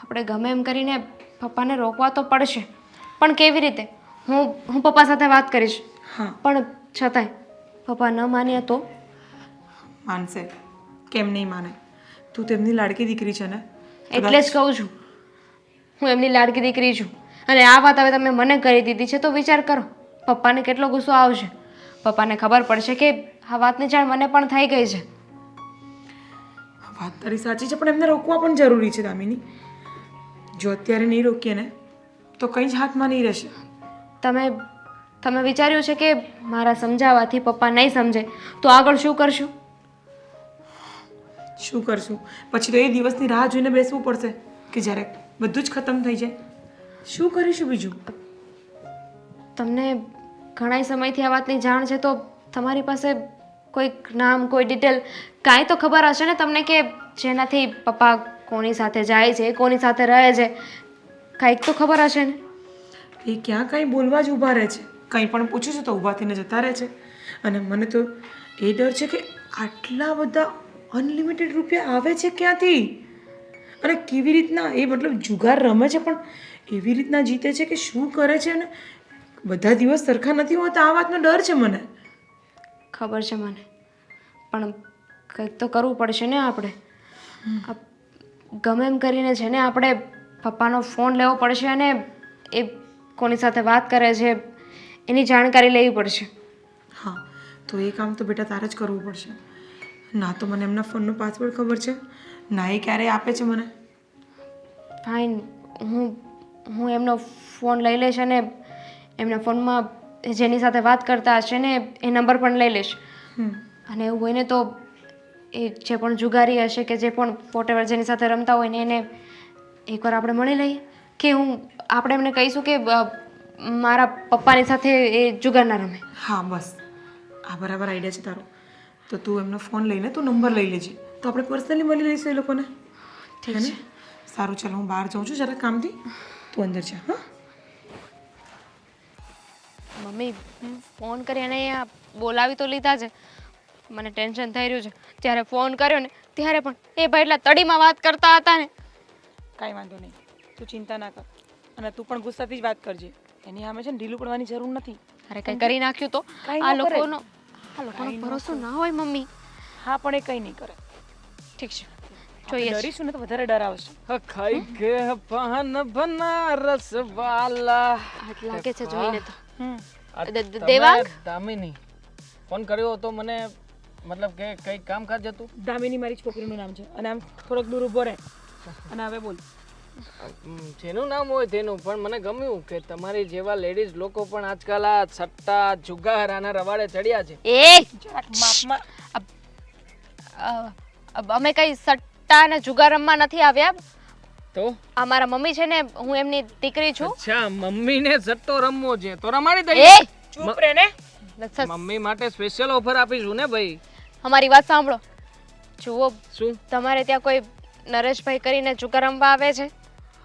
આપણે ગમે એમ કરીને પપ્પાને રોકવા તો પડશે, પણ કેવી રીતે? હું પપ્પા સાથે વાત કરીશ.
હા
પણ છતાંય પપ્પા ન માન્યા તો?
માનશે, કેમ નહીં માને? તું તેમની લાડકી દીકરી છે ને.
એટલે જ કહું છું, હું એમની લાડકી દીકરી છું. અને આ વાત હવે તમે મને કરી દીધી છે તો વિચાર કરો પપ્પાને કેટલો ગુસ્સો આવશે. પપ્પાને ખબર પડશે કે આ વાતની જાણ મને પણ થઈ ગઈ છે.
વાત તારી સાચી છે, પણ એમને રોકવા પણ જરૂરી છે દામિની. જો અત્યારે નહીં રોકીએ ને તો કંઈ જ હાથમાં નહીં રહેશે.
તમે વિચાર્યું છે કે મારા સમજાવવાથી પપ્પા નહીં સમજે તો આગળ શું કરશું?
શું કરશું? પછી તો એ દિવસની રાહ જોઈને બેસવું પડશે કે જ્યારે બધું જ ખતમ થઈ જાય. શું કરીશું બીજું?
તમને ઘણા સમયથી આ વાતની જાણ છે તો તમારી પાસે કોઈક નામ, કોઈ ડિટેલ કાંઈ તો ખબર હશે ને તમને કે જેનાથી પપ્પા કોની સાથે જાય છે, કોની સાથે રહે છે, કાંઈક તો ખબર હશે ને?
એ ક્યાં કાંઈ બોલવા જ ઊભા રહે છે. કંઈ પણ પૂછું છું તો ઊભા થઈને જતા રહે છે. અને મને તો એ ડર છે કે આટલા બધા અનલિમિટેડ રૂપિયા આવે છે ક્યાંથી અને કેવી રીતના. એ મતલબ જુગાર રમે છે પણ એવી રીતના જીતે છે કે શું કરે છે. અને બધા દિવસ સરખા નથી હોતા. આ વાતનો ડર છે મને.
ખબર છે મને, પણ કંઈક તો કરવું પડશે ને આપણે. ગમે એમ કરીને છે ને આપણે પપ્પાનો ફોન લેવો પડશે અને એ કોની સાથે વાત કરે છે એની જાણકારી લેવી પડશે.
હા, તો એ કામ તો બેટા તારે જ કરવું પડશે. ના તો મને એમના ફોનનો પાસવર્ડ ખબર છે, ના એ ક્યારેય આપે છે મને.
ફાઇન, હું એમનો ફોન લઈ લઈશ અને એમના ફોનમાં જેની સાથે વાત કરતા હશે ને એ નંબર પણ લઈ લઈશ. અને એવું હોય ને તો એ જે પણ જુગારી હશે કે જે પણ વોટેવર જેની સાથે રમતા હોય ને એને એકવાર આપણે મળી લઈએ. કે આપણે એમને કહીશું કે મારા પપ્પાની સાથે એ જુગાર ના રમે.
હા બસ, આ બરાબર આઈડિયા છે તારો. તો તું એમનો ફોન લઈને તું નંબર લઈ લેજે તો આપણે પર્સનલી મળી લઈશું એ લોકોને.
ઠીક છે.
સારું, ચાલો હું બહાર જાઉં છું જરા કામથી. તું અંદર જા. હા
મમ્મી, ફોન કરી અને અહીંયા બોલાવી તો લીધા છે, મને ટેન્શન થઈ રહ્યું છે. જ્યારે ફોન કર્યો ને ત્યારે પણ એ ભાઈ એટલા તડીમાં વાત કરતા હતા ને.
કાંઈ વાંધો નહીં, તું ચિંતા ના કર. અને તું પણ ગુસ્સાથી જ વાત કરજે. એની સામે છે ને ઢીલું પડવાની જરૂર નથી.
અરે કંઈ કરી નાખ્યું તો આ લોકોનો ભરોસો ના હોય મમ્મી.
હા, પણ એ કંઈ નહીં કરે.
ઠીક છે,
જોઈએ
જોઈએ છીએ.
ડરીશું ને તો વધારે ડર આવશે.
ખાઈ કે પાન બનારસ વાલા.
હાથ લાગે છે જોઈને તો.
તમે
દેવાંગ?
દામિની ફોન કર્યો હતો મને, મતલબ કે કઈ કામકાજ હતું?
દામિની મારી છોકરીનું નામ છે અને આમ થોડોક દૂર ઊભો રહે. અને હવે બોલ.
જેનું નામ હોય તેનું, પણ મને ગમ્યું કે તમારી જેવા લેડીઝ લોકો પણ આજકાલ આ સટ્ટા જુગાર આના રવાડે ચડ્યા છે.
એ
જરાક માપમાં.
અમે કઈ સટ્ટા અને જુગાર રમવા નથી આવ્યા.
તો
આ મારા મમ્મી છે ને, હું એમની દીકરી છું.
અચ્છા, મમ્મીને સટ્ટો રમવો છે તો રમાડી
એ
દઈએ.
ચૂપ રહે ને.
મમ્મી માટે સ્પેશિયલ ઓફર આપીશું ને ભાઈ.
અમારી વાત સાંભળો. જુઓ,
શું?
તમારે ત્યાં કોઈ નરેશભાઈ કરીને જુગાર રમવા આવે છે?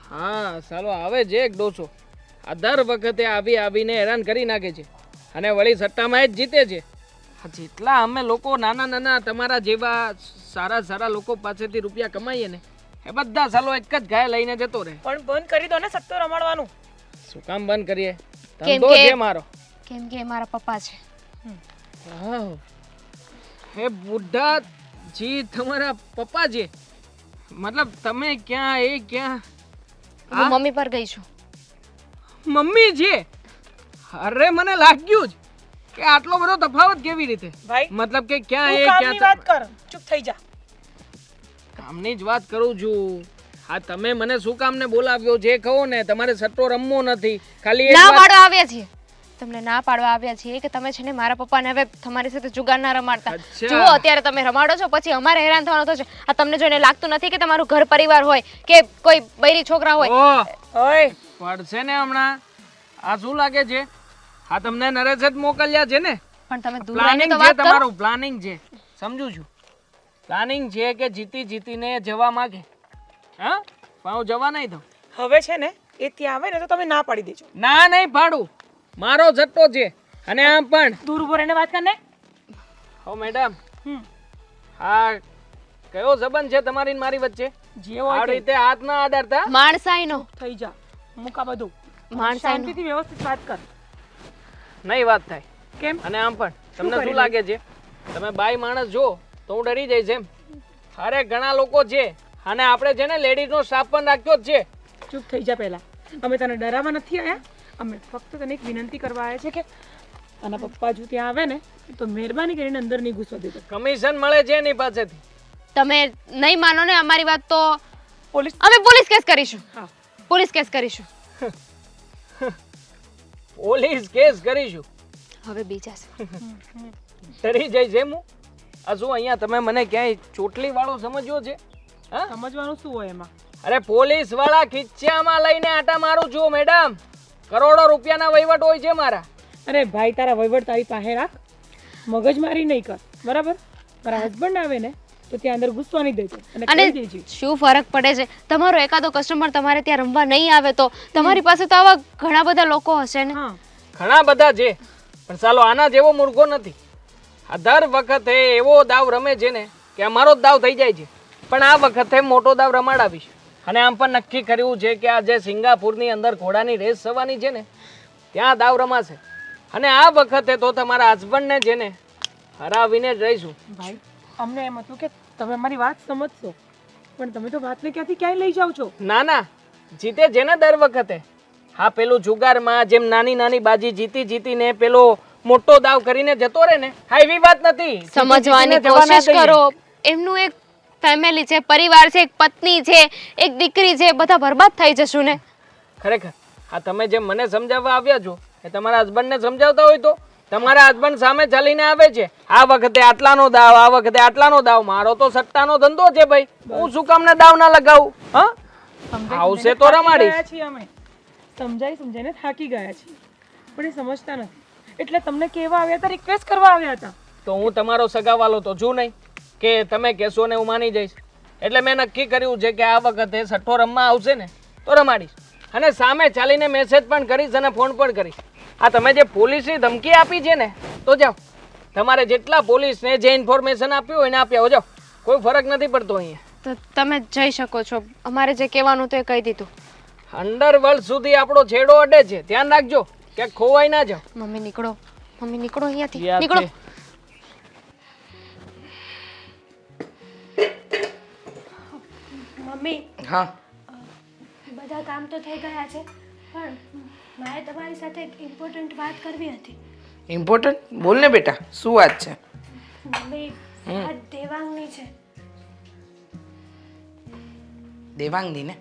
હા, સાલો આવે છે એક ડોસો. આ દર વખતે આવીને હેરાન કરી નાખે છે અને વળી સટ્ટામાં જ જીતે છે. જેટલા અમે લોકો નાના તમારા જેવા સારા લોકો પાસેથી રૂપિયા કમાઈએ ને એ બધા સાલો એક જ ગાય લઈને જતો રહે.
પણ બંધ કરી દો ને સટ્ટો રમાડવાનું.
શું કામ બંધ કરીએ?
કેમ
ધંધો
કે-
છે મારો.
કેમ કે એ મારા પપ્પા છે.
વાહ, હે બુઢા જી તમારા પપ્પા છે? મતલબ તમે ક્યાં એ ક્યાં?
હું મમ્મી પર ગઈ છું.
મમ્મી છે? અરે મને લાગ્યું જ કે આટલો બધો તફાવત કેવી રીતે?
ભાઈ,
મતલબ કે ક્યાં
તું
એ
કામની વાત
ક્યાં?
કર. ચૂપ થઈ જા.
કામની જ વાત કરું છું. હા, તમે મને શું કામને બોલાવ્યો જે કહો ને. તમારે સટ્ટો રમવો નથી, ખાલી એક
ના
વાત.
પાડવા આવ્યા છીએ. તમને ના પાડવા આવ્યા છીએ કે તમે છે ને મારા પપ્પાને હવે તમારી સાથે જુગાર ના રમાડતા.
અચ્છા.
જુઓ, અત્યારે તમે રમાડો છો પછી અમારે હેરાન થવાનું થશે. આ તમને જોઈને લાગતું નથી કે તમારું ઘર પરિવાર હોય કે કોઈ બૈરી છોકરા હોય?
ઓહ,
ઓય,
પડશે ને હમણાં. આ શું લાગે છે? હા, તમને નરેશ જ મોકલ્યા છે ને?
પણ તમે દૂર રહીને
પ્લાનિંગ
તો
છે
વાત કરો.
તમારું, પ્લાનિંગ છે. સમજુ છું. પ્લાનિંગ છે કે જીતીને જવા માંગે. હા, પણ હું જવા નહીં દઉં.
હવે છે ને એ ત્યાં આવે ને તો તમે ના પાડી દેજો.
ના, નહીં પાડું. મારો જટ્ટો છે. અને આમ પણ
દૂર ઊભો રહીને વાત કર ને.
હો મેડમ
હમ
હા કયો સંબંધ છે તમારી ને મારી વચ્ચે
જે હોય
આ
તે.
રીતે હાથ ના અડાડતા
માણસાઈનો
થઈ જા મૂકા બધું
માણસાઈનો
શાંતિથી વ્યવસ્થિત વાત કર
નહીં વાત થાય
કેમ
અને આમ પણ
શું
તમને
કરી
શું લાગે છે તમે બાઈ માણસ જો તો હું ડરી જઈશ એમ અરે ઘણા લોકો છે અને આપણે છે ને લેડીઝનો સ્ટાફ પણ રાખ્યો જ છે
ચૂપ થઈ જા પહેલા અમે તને ડરાવવા નથી આવ્યા અમે ફક્ત તને એક વિનંતી કરવા આવ્યા છે કે આના પપ્પા જો ત્યાં આવે ને તો મહેરબાની કરીને અંદર નહીં ઘૂસવા દેતો
કમિશન મળે છે એની પાસેથી
તમે નહીં માનો ને અમારી વાત તો
પોલીસ
અમે પોલીસ કેસ કરીશું
હા
પોલીસ કેસ કરીશું
પોલીસ કેસ કરીશું
હવે બીજા છે
ડરી જઈશ એમ હું આ શું અહીંયા તમે મને ક્યાંય ચોટલી વાળો સમજ્યો છે હા
સમજવાનું શું હોય એમાં
અરે પોલીસ વાળા ખીચામાં લઈને આટા મારું છું મેડમ કરોડો રૂપિયાના વહીવટ હોય છે મારા
અરે ભાઈ તારા વહીવટ તારી પાસે રાખ મગજમારી નહીં કર બરાબર મારા હસબન્ડ આવે ને તો ત્યાં અંદર ઘૂસવા નહીં દેજો અને
અને
કહી દેજે
શું ફરક પડે છે તમારો એકાદો કસ્ટમર તમારે ત્યાં રમવા નહીં આવે તો તમારી પાસે તો આવા ઘણા બધા લોકો હશે ને
હા
ઘણા બધા છે પણ ચાલો આના જેવો મૂર્ખો નથી આ દર વખતે એવો દાવ રમે છે ને કે અમારો જ દાવ થઈ જાય છે પણ આ વખતે મોટો દાવ રમાડાવીશ અને આમ પણ નક્કી કર્યું છે કે આ જે સિંગાપુરની અંદર ઘોડાની રેસ થવાની છે ને ત્યાં દાવ રમાશે અને આ વખતે તો તમારા હસબન્ડને છે ને હરાવીને જ રહીશું
ભાઈ અમને એમ હતું કે તમે અમારી વાત સમજશો પણ તમે તો વાતને ક્યાંથી ક્યાંય લઈ જાઓ છો
ના ના જીતે છે ને દર વખતે હા પેલું જુગારમાં જેમ નાની નાની બાજી જીતીને પેલો મોટો દાવ કરીને જતો રહે ને હા એવી વાત નથી
સમજવાની
જીતીને જવા ના
કોશિશ
દઈએ.
કરો એમનું એક ફેમિલી છે પરિવાર છે એક પત્ની છે એક દીકરી છે બધા બરબાદ થઈ જશું ને
ખરેખર હા તમે જેમ મને સમજાવવા આવ્યા છો એ તમારા હસબન્ડને સમજાવતા હોય તો તમારા હસબન્ડ સામે ચાલીને આવે છે આ વખતે આટલાનો દાવ આ વખતે આટલાનો દાવ મારો તો સટ્ટાનો ધંધો છે ભાઈ હું શું કામ ને દાવ ના લગાવું હા આવશે તો રમાડીશ.
ગયા છીએ અમે સમજાઈને થાકી ગયા છીએ પણ એ સમજતા નથી એટલે તમને કહેવા આવ્યા હતા રિક્વેસ્ટ કરવા આવ્યા હતા
તો હું તમારો સગાવાલો તો છું નહીં કે તમે કહેશો ને હું માની જઈશ એટલે મેં નક્કી કર્યું છે કે આ વખતે સટ્ટો રમવા આવશે ને તો રમાડીશ અને સામે ચાલીને મેસેજ પણ કરીશ અને ફોન પણ કરીશ આ તમે જે પોલીસની ધમકી આપી છે ને તો જાઓ તમારે જેટલા પોલીસને જે ઇન્ફોર્મેશન આપ્યું હોય ને આપ્યા જાઓ કોઈ ફરક નથી પડતો અહીંયા
તો તમે જઈ શકો છો અમારે જે કહેવાનું તો એ કહી દીધું
અંડરવર્લ્ડ સુધી આપણો છેડો અડે છે ધ્યાન રાખજો કે ખોવાઈ ના જાઓ
મમ્મી નીકળો અહીંયાથી
યાદ
નીકળો
છે.
મમ્મી
હા
બધા કામ તો થઈ ગયા છે પણ મારે તમારી સાથે એક ઇમ્પોર્ટન્ટ વાત કરવી હતી
ઇમ્પોર્ટન્ટ બોલ ને બેટા શું વાત છે
મમ્મી આ દેવાંગની છે
દેવાંગની ને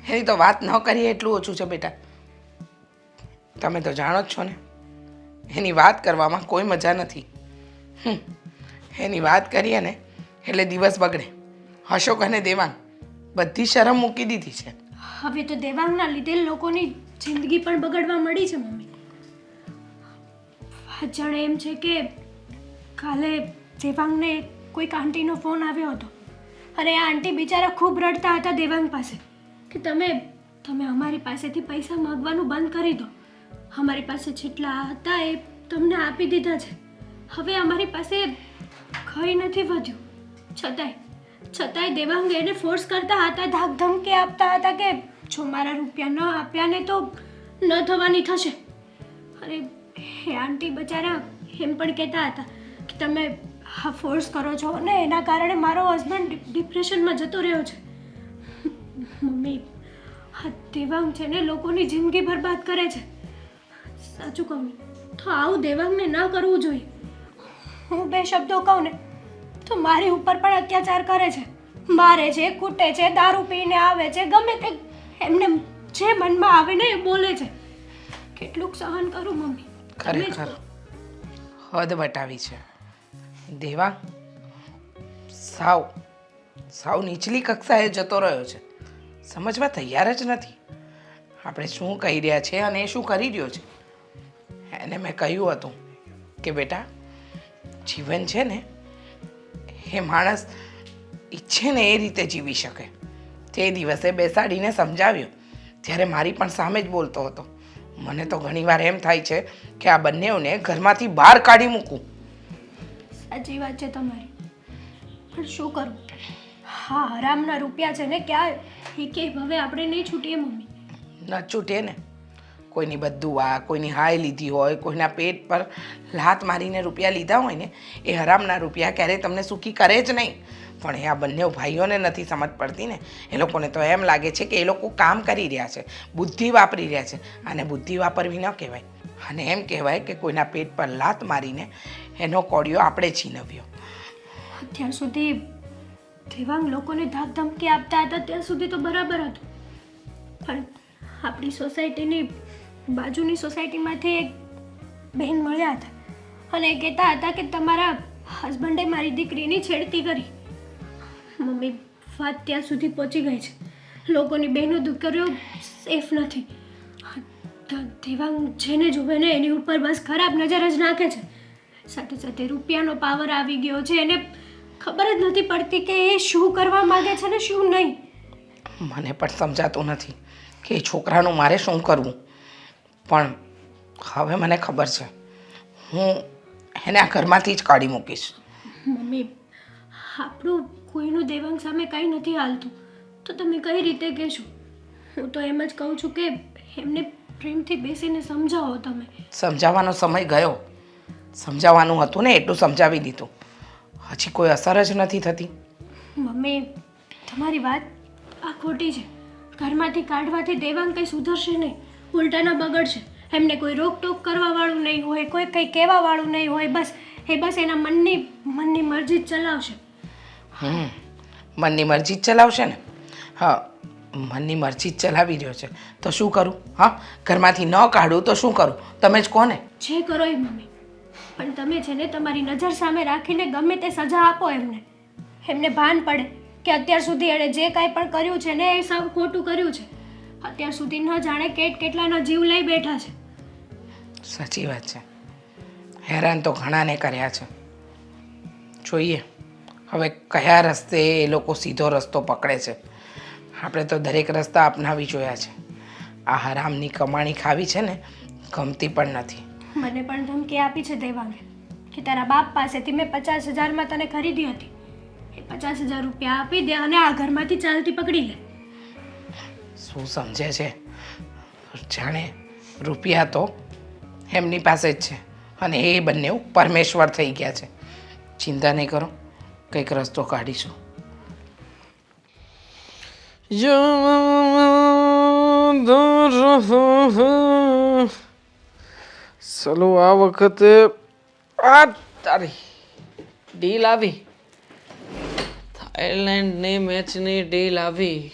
એની તો વાત ન કરીએ એટલું ઓછું છે બેટા તમે તો જાણો જ છો ને એની વાત કરવામાં કોઈ મજા નથી એની વાત કરીએ ને એટલે દિવસ બગડે અશોક અને દેવાંગ બધી શરમ મૂકી દીધી છે
હવે તો દેવાંગના લીધે લોકોની જિંદગી પણ બગડવા મળી છે મમ્મી વાત જાણે એમ છે કે કાલે દેવાંગને કોઈક આંટીનો ફોન આવ્યો હતો અને આ આંટી બિચારા ખૂબ રડતા હતા દેવાંગ પાસે કે તમે અમારી પાસેથી પૈસા માગવાનું બંધ કરી દો અમારી પાસે જેટલા હતા એ તમને આપી દીધા છે હવે અમારી પાસે કંઈ નથી વધ્યું છતાંય દેવાંગ એને ફોર્સ કરતા હતા ધાક ધમકી આપતા હતા કે જો મારા રૂપિયા ન આપ્યા ને તો ન થવાની થશે અરે એ આંટી બચારા એમ પણ કહેતા હતા કે તમે હા ફોર્સ કરો છો ને એના કારણે મારો હસબન્ડ ડિપ્રેશનમાં જતો રહ્યો છે મમ્મી હા દેવાંગ છે ને લોકોની જિંદગી બરબાદ કરે છે સાચું કહું તો આવું દેવાંગને ન કરવું જોઈએ હું બે શબ્દો કહું ને તો મારી ઉપર પણ અત્યાચાર કરે છે મારે છે કૂટે છે દારૂ પીને આવે છે ગમે તે એમને જે મનમાં આવે ને એ બોલે છે કેટલુંક સહન કરું મમ્મી તમે જ
ખરેખર
કહો.
હદ વટાવી છે દેવાંગ સાવ નીચલી કક્ષાએ જતો રહ્યો છે સમજવા તૈયાર જ નથી આપણે શું કહી રહ્યા છે અને એ શું કરી રહ્યો છે એને મેં કહ્યું હતું કે બેટા જીવન છે ને એ માણસ ઈચ્છે ને એ રીતે જીવી શકે તે દિવસે બેસાડીને સમજાવ્યો ત્યારે મારી પણ સામે જ બોલતો હતો મને તો ઘણીવાર એમ થાય છે કે આ બંનેઓને ઘરમાંથી બહાર કાઢી મૂકું
સાચી વાત છે તમારી, પણ શું કરું? હા, હરામના રૂપિયા છે ને, ક્યાં એ કે હવે આપણે નહીં છૂટીએ મમ્મી.
ન છૂટે ને. કોઈની બધું આ કોઈની હાય લીધી હોય, કોઈના પેટ પર લાત મારીને રૂપિયા લીધા હોય ને, એ હરામના રૂપિયા ક્યારેય તમને સુખી કરે જ નહીં. પણ એ આ બંને ભાઈઓને નથી સમજ પડતી ને. એ લોકોને તો એમ લાગે છે કે એ લોકો કામ કરી રહ્યા છે, બુદ્ધિ વાપરી રહ્યા છે. અને બુદ્ધિ વાપરવી ન કહેવાય, અને એમ કહેવાય કે કોઈના પેટ પર લાત મારીને એનો કોડિયો આપણે છીનવ્યો.
અત્યાર સુધી દેવાંગ લોકોને ધાક ધમકી આપતા હતા ત્યાં સુધી તો બરાબર હતું, પણ આપણી સોસાયટીની બાજુની સોસાયટીમાંથી એક બહેન મળ્યા હતા અને એ કહેતા હતા કે તમારા હસબન્ડે મારી દીકરીની છેડતી કરી. મમ્મી, વાત ત્યાં સુધી પહોંચી ગઈ છે. લોકોની બહેનો દીકરીઓ સેફ નથી. દેવાંગ જેને જુએ ને એની ઉપર બસ ખરાબ નજર જ નાખે છે. સાથે સાથે રૂપિયાનો પાવર આવી ગયો છે, એને ખબર જ નથી પડતી કે એ શું કરવા માંગે છે ને શું નહીં.
મને પણ સમજાતું નથી કે એ છોકરાનું મારે શું કરવું. પણ હવે મને ખબર છે, હું એને આ ઘરમાંથી જ કાઢી મૂકીશ.
મમ્મી, આપણું કોઈનું દેવાંગ સામે કંઈ નથી હાલતું તો તમે કઈ રીતે કહેશો? હું તો એમ જ કહું છું કે એમને પ્રેમથી બેસીને સમજાવો તમે.
સમજાવવાનો સમય ગયો. સમજાવવાનું હતું ને એટલું સમજાવી દીધું, હજી કોઈ અસર જ નથી થતી.
મમ્મી, તમારી વાત આ ખોટી છે. ઘરમાંથી કાઢવાથી દેવાંગ કંઈ સુધરશે નહીં, ઉલટાના બગડશે. એમને કોઈ રોકટોક કરવાવાળું નહીં હોય, કોઈ કંઈ કહેવાવાળું નહીં હોય. બસ એના મનની મરજી જ ચલાવશે.
મનની મરજી જ ચલાવશે ને? હા, મનની મરજી જ ચલાવી રહ્યો છે તો શું કરું? હા, ઘરમાંથી ન કાઢું તો શું કરું? તમે જ કોને?
જે કરો એ મમ્મી, પણ તમે છે ને તમારી નજર સામે રાખીને ગમે તે સજા આપો એમને ભાન પડે કે અત્યાર સુધી એણે જે કાંઈ પણ કર્યું છે ને એ સૌ ખોટું કર્યું છે. અત્યાર સુધી ન જાણે કેટલાનો જીવ લઈ બેઠા છે.
સાચી વાત છે, હેરાન તો ઘણાને કર્યા છે. જોઈએ હવે કયા રસ્તે એ લોકો સીધો રસ્તો પકડે છે. આપણે તો દરેક રસ્તા અપનાવી જોયા છે. આ હરામની કમાણી ખાવી છે ને ગમતી પણ નથી.
મને પણ ધમકી આપી છે દેવાંગે કે તારા બાપ પાસેથી મેં 50,000માં તને ખરીદી હતી, એ 50,000 રૂપિયા આપી દે અને આ ઘરમાંથી ચાલતી પકડી લે.
શું સમજે છે? જાણે રૂપિયા તો એમની પાસે જ છે અને એ બંને પરમેશ્વર થઈ ગયા છે. ચિંતા નહીં કરો, કંઈક રસ્તો કાઢીશું.
ચલો આ વખતે આ તારી ડીલ આવી, થાઈલેન્ડની મેચની ડીલ આવી.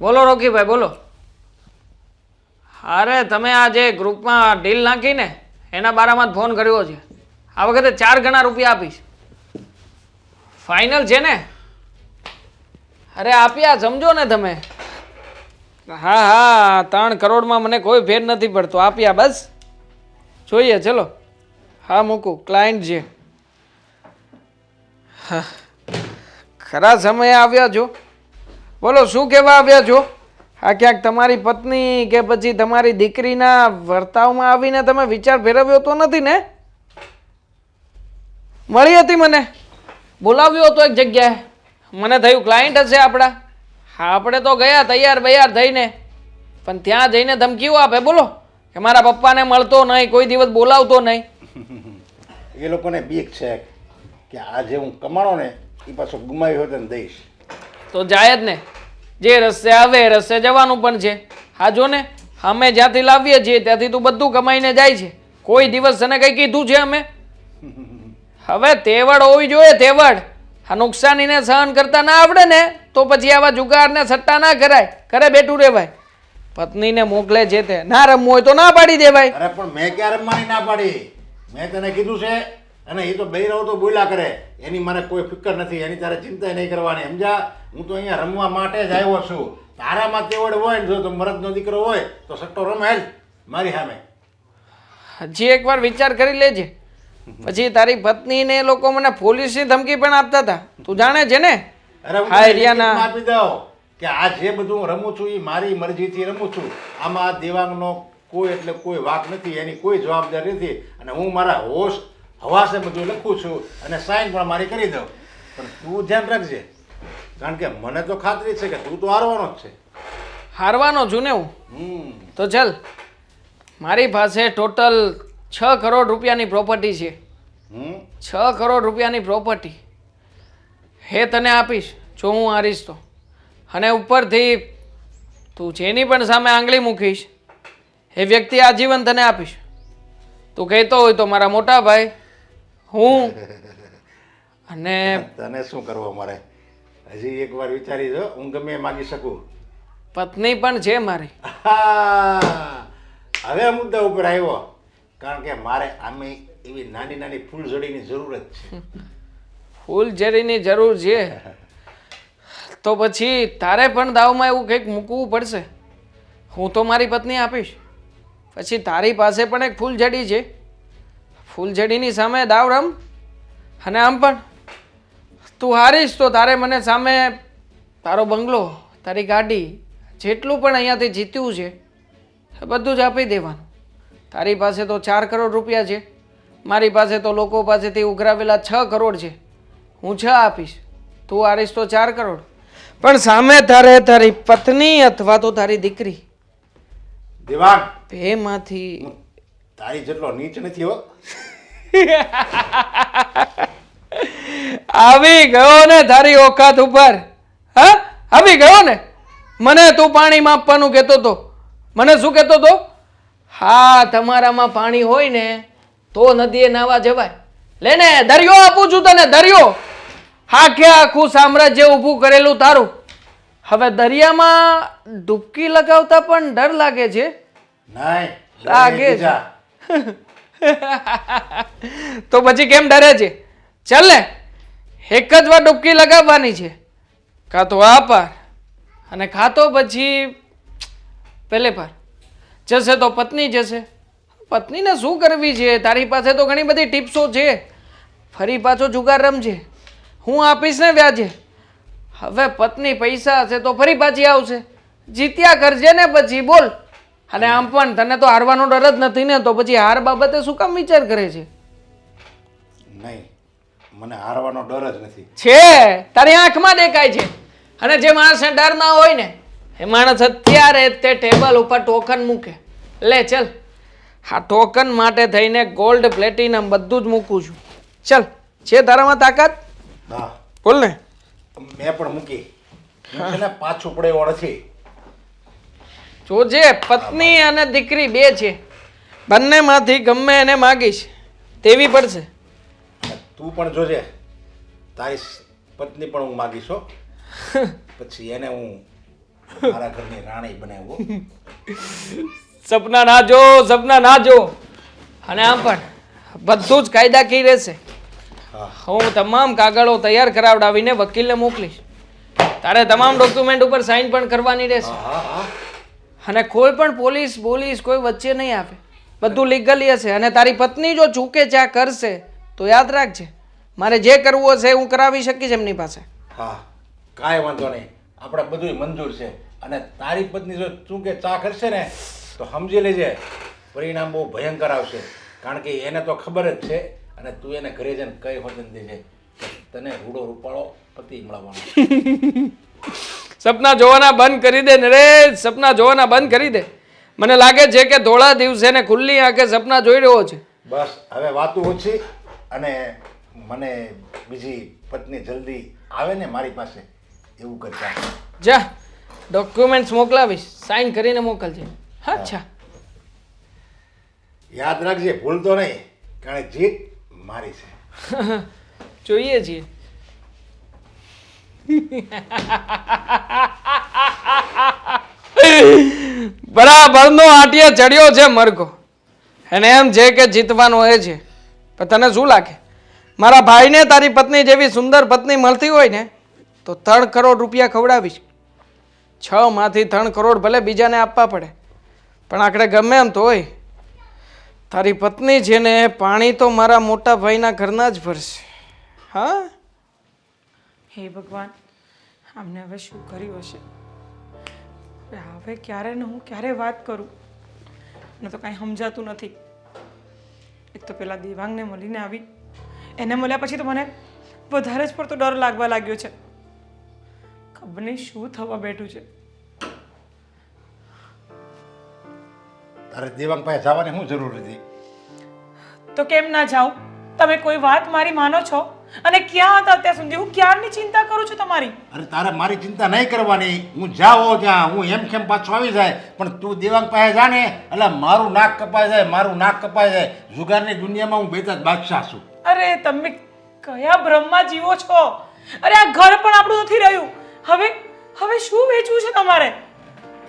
બોલો રોકીભાઈ, બોલો. અરે તમે આ જે ગ્રુપમાં ડીલ નાખીને એના બારામાં જ ફોન કર્યો છે. આ વખતે 4 ગણા રૂપિયા આપીશ. ફાઇનલ છે ને? અરે આપ્યા, સમજો ને તમે. હા 3 કરોડમાં મને કોઈ ફેર નથી પડતો. આપ્યા બસ, જોઈએ. ચલો હા મૂકું, ક્લાયન્ટ છે. ખરા સમયે આવ્યા છો. બોલો શું કહેવા આવ્યા છો? આ ક્યાંક તમારી પત્ની કે પછી તમારી દીકરીના વર્તાવમાં આવીને તમે વિચાર ફેરવ્યો તો નથી ને? મળી હતી મને, બોલાવ્યો હતો એક જગ્યાએ, મને થયું ક્લાયન્ટ હશે આપણા. હા આપણે તો ગયા તૈયાર બૈયાર થઈને, પણ ત્યાં જઈને ધમકીઓ આપે બોલો કે મારા પપ્પાને મળતો નહીં, કોઈ દિવસ બોલાવતો નહીં.
એ લોકોને બીક છે કે આજે હું કમાણો ને એ પાછો ગુમાવ્યો હોય તો દઈશ.
તો જાય જ ને, જે રસ્તે આવે એ રસ્તે જવાનું પણ છે. હા જો ને, અમે જ્યાંથી લાવીએ છીએ ત્યાંથી તું બધું કમાઈને જાય છે. કોઈ દિવસ તને કંઈ કીધું છે અમે? હવે તેવડ હોવી જોઈએ, તેવડ. આ નુકસાનીને સહન કરતા ના આવડે ને તો પછી આવા જુગારને સટ્ટા ના કરાય, ઘરે બેઠું રહેવાય. પત્નીને મોકલે છે તે ના રમવું હોય તો ના પાડી દેવાય.
અરે પણ મેં ક્યાં રમવાની ના પાડી? મેં તને કીધું છે, અને એ તો બૈરાઓ તો બોલ્યા કરે, એની મારે કોઈ ફિકર નથી, એની તારે ચિંતા નહીં કરવાની, સમજા? હું તો અહીંયા રમવા માટે જ આવ્યો છું. તારામાં તેવડ હોય ને, જો તો મરદનો દીકરો હોય તો સટ્ટો રમે જ મારી સામે.
હજી એકવાર વિચાર કરી લેજે. પછી તારી પત્ની ને એ લોકો મને પોલીસની ધમકી પણ આપતા હતા, તું જાણે છે ને?
અરે હું
હા
તને
એરિયાના
લિખિતમાં આપી દઉં કે આ જે બધું હું રમું છું એ મારી મરજીથી રમું છું. આમાં દેવાંગનો કોઈ એટલે કોઈ વાંક નથી, એની કોઈ જવાબદારી નથી. અને હું મારા હોશ હવાસે બધું લખું છું અને સાઈન પણ મારી કરી દઉં. પણ તું ધ્યાન રાખજે, કારણ કે મને તો ખાતરી છે કે તું તો હારવાનો જ છે.
હારવાનો છું ને હું? તો ચાલ, મારી પાસે ટોટલ 6 કરોડ રૂપિયાની પ્રોપર્ટી છે. 6 કરોડ રૂપિયાની પ્રોપર્ટી હે તને આપીશ જો હું હારીશ તો. અને ઉપરથી તું જેની પણ સામે આંગળી મૂકીશ એ વ્યક્તિ આજીવન તને આપીશ. તું કહેતો હોય તો મારા મોટા ભાઈ હું અને
તને શું કરવો મારે? હજી એકવાર વિચારી જો, હું ગમે એ માગી શકું.
પત્ની પણ છે મારી.
હવે મુદ્દા ઉપર આવ્યો, કારણ કે મારે આમે એવી નાની નાની ફૂલઝડીની જરૂરત છે.
ફૂલઝડીની જરૂર છે તો પછી તારે પણ દાવમાં એવું કંઈક મૂકવું પડશે. હું તો મારી પત્ની આપીશ, પછી તારી પાસે પણ એક ફૂલઝડી છે. ફૂલઝડીની સામે દાવ રમ. અને આમ પણ તું હારીશ તો તારે મને સામે તારો બંગલો, તારી ગાડી, જેટલું પણ અહીંયાથી જીત્યું છે એ બધું જ આપી દેવાનું. તારી પાસે તો 4 કરોડ રૂપિયા છે, મારી પાસે તો લોકો પાસેથી ઉઘરાવેલા 6 કરોડ છે. હું 6 આપીશ, તું હારીશ તો 4 કરોડ. પણ સામે તારે તારી પત્ની અથવા તો તારી દીકરી
દેવાંગ,
બેમાંથી
હું તારી જેટલો નીચ નથી હો.
આવી ગયો ને તારી ઓકાત ઉપર? હા, આવી ગયો ને? મને તું પાણી માપવાનું કહેતો તો, મને શું કહેતો તો? હા, તમારામાં પાણી હોય ને તો નદીએ નાવા જવાય. લે ને, દરિયો આપું છું તને, દરિયો. આખે આખું સામ્રાજ્ય ઊભું કરેલું તારું. હવે દરિયામાં ડૂબકી લગાવતા પણ ડર લાગે છે.
નહીં
લાગે છે. તો પછી કેમ ડરે છે? ચાલ ને, એક જ વાર ડૂબકી લગાવવાની છે. કાં તો આ પાર અને કાં તો પછી પેલે પાર. જશે તો પત્ની જશે. પત્નીને શું કરવી છે? તારી પાસે તો ઘણી બધી ટિપ્સો છે. ફરી પાછો જુગાર રમજે, હું આપીશ ને વ્યાજે. હવે પત્ની પૈસા હશે તો ફરી પાછી આવશે. જીત્યા કરજે ને પછી બોલ. અને આમ પણ તને તો હારવાનો ડર જ નથી ને, તો પછી હાર બાબતે શું કામ વિચાર કરે છે?
નહીં, મને હારવાનો ડર જ નથી.
છે, તારી આંખમાં દેખાય છે. અને જે માણસને ડર ના હોય ને એ માણસ અત્યારે તે ટેબલ ઉપર ટોકન મૂકે. લે ચલ, આ ટોકન માટે થઈને ગોલ્ડ પ્લેટિનમ બધું જ મૂકું છું. ચલ, છે તારામાં તાકાત?
હા,
બોલ ને.
મેં પણ મૂકી. હું છે ને પાછું પડે એવો નથી.
જોજે, પત્ની અને દીકરી બે છે, બંનેમાંથી ગમે એને માગીશ તેવી પડશે.
અને તું પણ જોજે, તારી પત્ની પણ હું માગીશ હો. પછી એને હું મારા ઘરની રાણી બનાવું.
સપના ના જો, સપના ના જો. અને આમ પણ બધું જ કાયદાકીય રહેશે. હું તમામ કાગળો તૈયાર કરાવડાવીને વકીલને મોકલીશ. તારે તમામ ડોક્યુમેન્ટ ઉપર સાઈન પણ કરવાની રહેશે. અને કોઈ પણ પોલીસ કોઈ વચ્ચે નહીં આવે. બધું લીગલી હશે. અને તારી પત્ની જો ચૂકે ચા કરશે તો યાદ રાખજે, મારે જે કરવું હશે હું કરાવી શકીશ એમની પાસે.
હા, કાંઈ વાંધો નહીં, આપણે બધું મંજૂર છે. અને તારી પત્ની જો ચૂકે ચા કરશે ને તો સમજી લેજે પરિણામ બહુ ભયંકર આવશે. કારણ કે એને તો ખબર જ છે. અને તું એને ઘરે જઈને કઈ વચન દેજે કે તને રૂડો રૂપાળો પતિ મળવાનો.
સપના જોવાના બંધ કરી દે ને રે, સપના જોવાના બંધ કરી દે. મને લાગે છે કે ધોળા દિવસે ને ખુલ્લી આંખે સપના જોઈ રહ્યો છે.
બસ હવે વાતું ઓછી. અને મને બીજી પત્ની જલ્દી આવે ને મારી પાસે એવું કરતા.
જા, ડોક્યુમેન્ટ્સ મોકલાવીશ, સાઈન કરીને મોકલજે. અચ્છા,
યાદ રાખજે, ભૂલતો નહીં, કારણ કે જીત મારી છે.
જોઈએ છીએ. બરાબરનો આટિયા ચડ્યો છે મરઘો. એને એમ છે કે જીતવાનો એ છે. પણ તને શું લાગે, મારા ભાઈને તારી પત્ની જેવી સુંદર પત્ની મળતી હોય ને તો 3 કરોડ રૂપિયા ખવડાવીશ. 6 માંથી 3 કરોડ ભલે બીજાને આપવા પડે, પણ આખરે ગમે એમ તો હોય તારી પત્ની છે ને પાણી તો મારા મોટા ભાઈના ઘરના જ ભરશે. હા,
હે ભગવાન, આમને હવે શું કર્યું હશે? હવે ક્યારે ને હું ક્યારે વાત કરું મને તો કાંઈ સમજાતું નથી. એક તો પેલા દેવાંગને મળીને આવી, એને મળ્યા પછી તો મને વધારે જ પડતો ડર લાગવા લાગ્યો છે. ખબર નહીં શું થવા બેઠું છે.
તારે દેવાંગ પાસે જવાની શું જરૂર હતી?
તો કેમ ના જાઉં? તમે કોઈ વાત મારી માનો છો? અને ક્યાં હતા અત્યાર સુધી? હું ક્યારની ચિંતા કરું છું તમારી.
અરે તારે મારી ચિંતા નહીં કરવાની. હું જાઓ ત્યાં હું એમ કેમ પાછો આવી જાય, પણ તું દેવાંગ પાસે જા ને એટલે મારું નાક કપાઈ જાય, મારું નાક કપાઈ જાય. જુગારની દુનિયામાં હું બેતા જ બાદશાહ છું.
અરે તમે કયા બ્રહ્મમાં જીવો છો? અરે આ ઘર પણ આપણું નથી રહ્યું. હવે હવે શું વેચવું છે તમારે?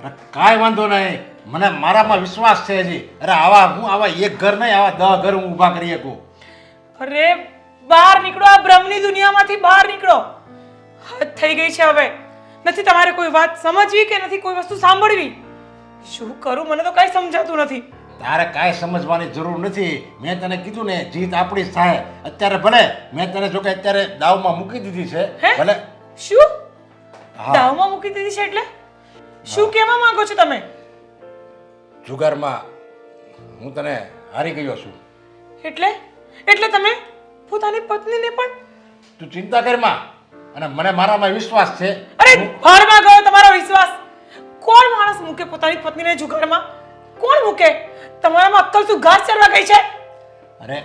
અરે કાંઈ વાંધો નહીં, મને મારામાં વિશ્વાસ છે હજી. અરે આવા એક ઘર નહીં, આવા 10 ઘર હું ઊભા કરી શકું.
અરે બહાર નીકળો, આ બ્રહ્મની દુનિયામાંથી બહાર નીકળો. હદ થઈ ગઈ છે હવે. નથી તમારે કોઈ વાત સમજવી કે નથી કોઈ વસ્તુ સાંભળવી. શું કરું મને તો કાંઈ સમજાતું નથી.
તારે કાંઈ સમજવાની જરૂર નથી. મેં તને કીધું ને જીત આપણી જ થાય. અત્યારે ભલે મેં તને જો કે અત્યારે દાવમાં મૂકી દીધી છે.
હે?
ભલે
શું
હા.
દાવમાં મૂકી દીધી છે એટલે શું કહેવા માંગો છો તમે?
જુગારમાં હું તને હારી ગયો છું.
એટલે તમે પોતાની પત્નીને પણ?
તું ચિંતા કર માં, અને મને મારામાં વિશ્વાસ છે.
અરે ભારમાં ગયો તમારો વિશ્વાસ. કોણ માણસ મૂકે પોતાની પત્નીને જુગારમાં? કોણ મૂકે? તમારામાં અક્કલ શું ઘાસ ચરવા ગઈ છે?
અરે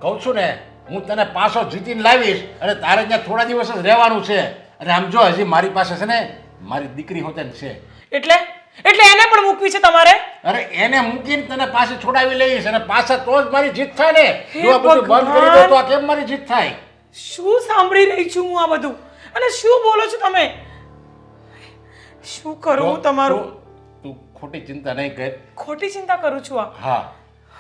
કહું છું ને, હું તને પાછો જીતીને લાવીશ અને તારે ત્યાં થોડા દિવસ જ રહેવાનું છે. અને આમ જો હજી મારી પાસે છે ને મારી દીકરી હોતે છે.
એટલે એને પણ મૂકવી છે તમારે?
અરે એને મૂકીને તને પાછી છોડાવી લઈશ અને પાછા તો જ મારી જીત થાય ને.
હે
જો આ બધું બંધ કરી દો તો આ કેમ મારી જીત થાય?
શું સાંભળી રહી છું હું આ બધું? અને શું બોલો છો તમે? શું કરું હું તમારું?
તું ખોટી ચિંતા નહીં કર.
ખોટી ચિંતા કરું છું આ?
હા,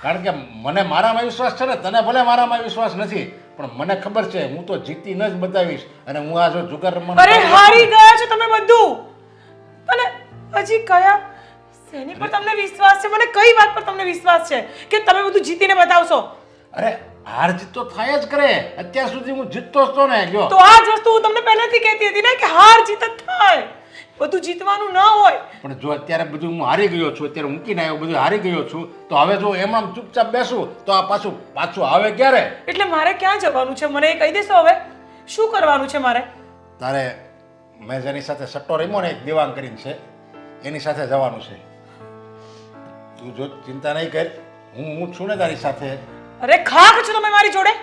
કારણ કે મને મારામાં વિશ્વાસ છે ને, તને ભલે મારામાં વિશ્વાસ નથી, પણ મને ખબર છે હું તો જીતીને જ બતાવીશ. અને હું આ જો જુગાર રમવાનો
અરે હારી ગયા છો તમે બધું. અને હજી કયા શેની પર તમને વિશ્વાસ છે? મને કઈ વાત પર તમને વિશ્વાસ છે કે તમે બધું જીતીને બતાવશો?
અરે હાર જીત તો થાય જ કરે. અત્યાર સુધી હું જીતતો જ તો ને. જો
તો આ જ વસ્તુ હું તમને પહેલેથી કહેતી હતી ને કે હાર જીત જ થાય, બધું જીતવાનું ન હોય.
પણ જો અત્યારે બધું હું હારી ગયો છું, અત્યારે મૂકીને આવ્યો બધું હારી ગયો છું, તો હવે જો એમાં ચૂપચાપ બેસું તો આ પાછું આવે ક્યારે?
એટલે મારે ક્યાં જવાનું છે મને એ કહી દેશો હવે? શું કરવાનું છે મારે?
તારે મેં જેની સાથે સટ્ટો રમ્યો ને એક દેવાંગ કરીને છે, એની સાથે જવાનું છે. તું જો ચિંતા નહીં કર, હું છું ને તારી સાથે.
અરે ખાક છો તમે મારી જોડે?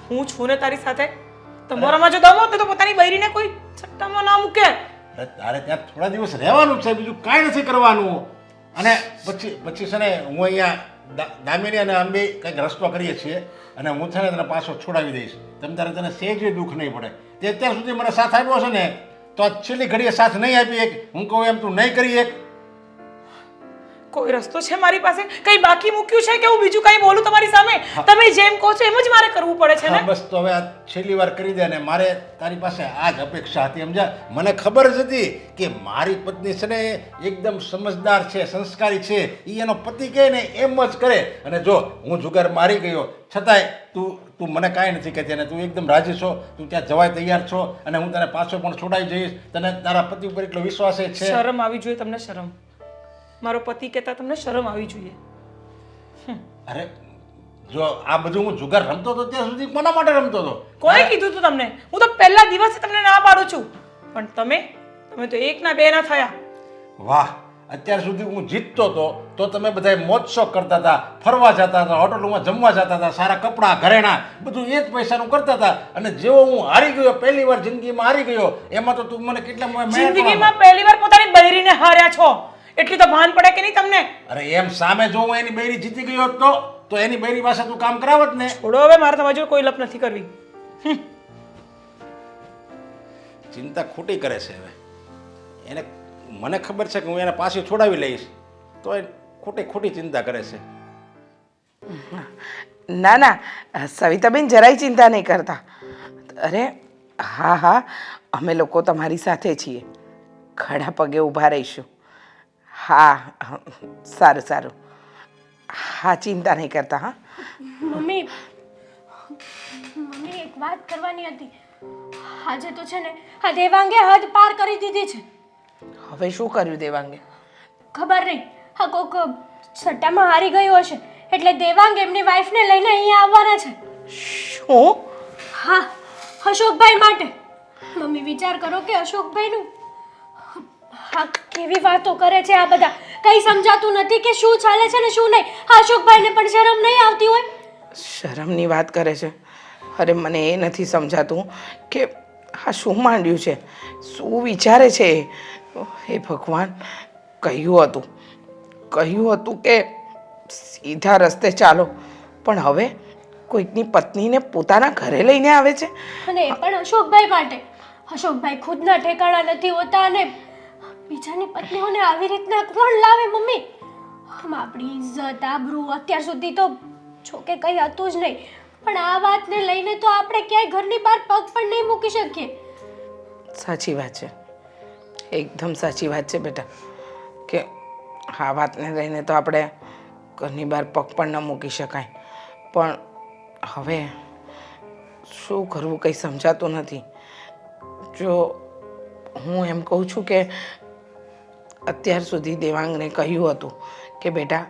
હું છું ને તારી સાથે? તમારામાં જો દમ હોત ને તો પોતાની બૈરીને કોઈ સટ્ટામાં ના મૂકે.
અરે તારે ત્યાં થોડા દિવસ રહેવાનું છે, બીજું કાંઈ નથી કરવાનું. અને પછી છે ને હું અહીંયા દામિની અને અંબે કંઈક રસ્તો કરીએ છીએ અને હું છે ને તને પાછો છોડાવી દઈશ. તને સહેજ દુઃખ નહીં પડે. તે અત્યાર સુધી મને સાથ આપ્યો છે ને, તો આ છેલ્લી ઘડીએ સાથ નહીં આપી એક. હું કહું એમ તું નહીં કરી એક.
કોઈ રસ્તો છે મારી પાસે? કઈ બાકી મૂક્યું છે કે હું બીજું કઈ બોલું તમારી સામે? તમે જેમ કહો છો એમ જ મારે કરવું પડે છે ને?
હા બસ, તો હવે આ છેલ્લી વાર કરી દે ને. મારે તારી પાસે આ જ અપેક્ષા હતી, સમજા? મને ખબર જ હતી કે મારી પત્ની છે ને એકદમ સમજદાર છે, સંસ્કારી છે. એ એનો પતિ કહે ને એમ જ કરે. અને જો હું જુગાર મારી ગયો છતાંય તું મને કાંઈ નથી કહેતી અને તું એકદમ રાજી છો, તું ત્યાં જવાય તૈયાર છો અને હું તને પાછો પણ છોડાવી જઈશ. તને તારા પતિ ઉપર એટલો વિશ્વાસ છે.
શરમ આવી જોઈએ તમને, શરમ. મારો પતિ કહેતા તમને શરમ આવી જોઈએ.
અરે જો આ બધું હું જુગાર રમતો હતો ત્યાં સુધી કોના માટે રમતો હતો?
કોણે કીધું તું તમને? હું તો પહેલા દિવસે તમને ના પાડું છું, પણ તમે તો એક ના બે ના થયા.
વાહ, અત્યાર સુધી હું જીતતો હતો તો તમે બધા મોજ શોખ કરતા હતા, ફરવા જતા હતા, હોટલોમાં જમવા જતા હતા, સારા કપડાં ઘરેણાં બધું એ જ પૈસાનું કરતા હતા. અને જેવો હું હારી ગયો, પહેલી વાર જિંદગીમાં હારી ગયો, એમાં તો તું મને કેટલા
જિંદગીમાં પહેલી વાર પોતાની બૈરીને હાર્યા છો એટલી તો ભાન પડે કે નહીં તમને?
અરે એમ સામે જો હું એની બૈરી જીતી ગયો હોત તો એની બૈરી પાસે તું કામ કરાવત ને.
છોડો હવે, મારે તમારી જોડે કોઈ લપ નથી કરવી.
ચિંતા ખોટી કરે છે હવે. એને મને ખબર છે કે હું એને પાછી છોડાવી લઈશ, તો એ ખોટી ચિંતા કરે છે.
ના ના સવિતાબેન, જરાય ચિંતા નહીં કરતા. અરે હા, અમે લોકો તમારી સાથે છીએ, ખડા પગે ઊભા રહીશું. હા સારું. હા ચિંતા નહીં કરતા. હા
મમ્મી એક વાત કરવાની હતી. આજે તો છે ને આ દેવાંગે હદ પાર કરી દીધી છે.
હવે શું કર્યું દેવાંગે?
ખબર નહીં, હા કોક સટ્ટામાં હારી ગયો હશે એટલે દેવાંગ એમની વાઈફને લઈને અહીંયા આવવાના છે.
શું?
હા, અશોકભાઈ માટે. મમ્મી વિચાર કરો કે અશોકભાઈનું હા કેવી વાતો કરે છે આ બધા. કંઈ સમજાતું નથી કે શું ચાલે છે ને શું નહીં. હા અશોકભાઈને પણ શરમ નહીં આવતી હોય?
શરમની વાત કરે છે? અરે મને એ નથી સમજાતું કે આ શું માંડ્યું છે, શું વિચારે છે એ. હે ભગવાન, કહ્યું હતું કે સીધા રસ્તે ચાલો, પણ હવે કોઈકની પત્નીને પોતાના ઘરે લઈને આવે છે.
અને એ પણ અશોકભાઈ માટે. અશોકભાઈ ખુદના ઠેકાણા નથી હોતા અને બીજાની પત્નીઓને આવી રીતના કોણ લાવે મમ્મી? આમ આપણી ઇજ્જત આબરૂ અત્યાર સુધી તો જોકે કંઈ હતું જ નહીં, પણ આ વાતને લઈને તો આપણે ક્યાંય ઘરની બહાર પગ પણ નહીં મૂકી શકીએ.
સાચી વાત છે, એકદમ સાચી વાત છે બેટા, કે આ વાતને લઈને તો આપણે ઘરની બહાર પગ પણ ન મૂકી શકાય. પણ હવે શું કરવું કંઈ સમજાતું નથી. જો હું એમ કહું છું કે અત્યાર સુધી દેવાંગને કહ્યું હતું કે બેટા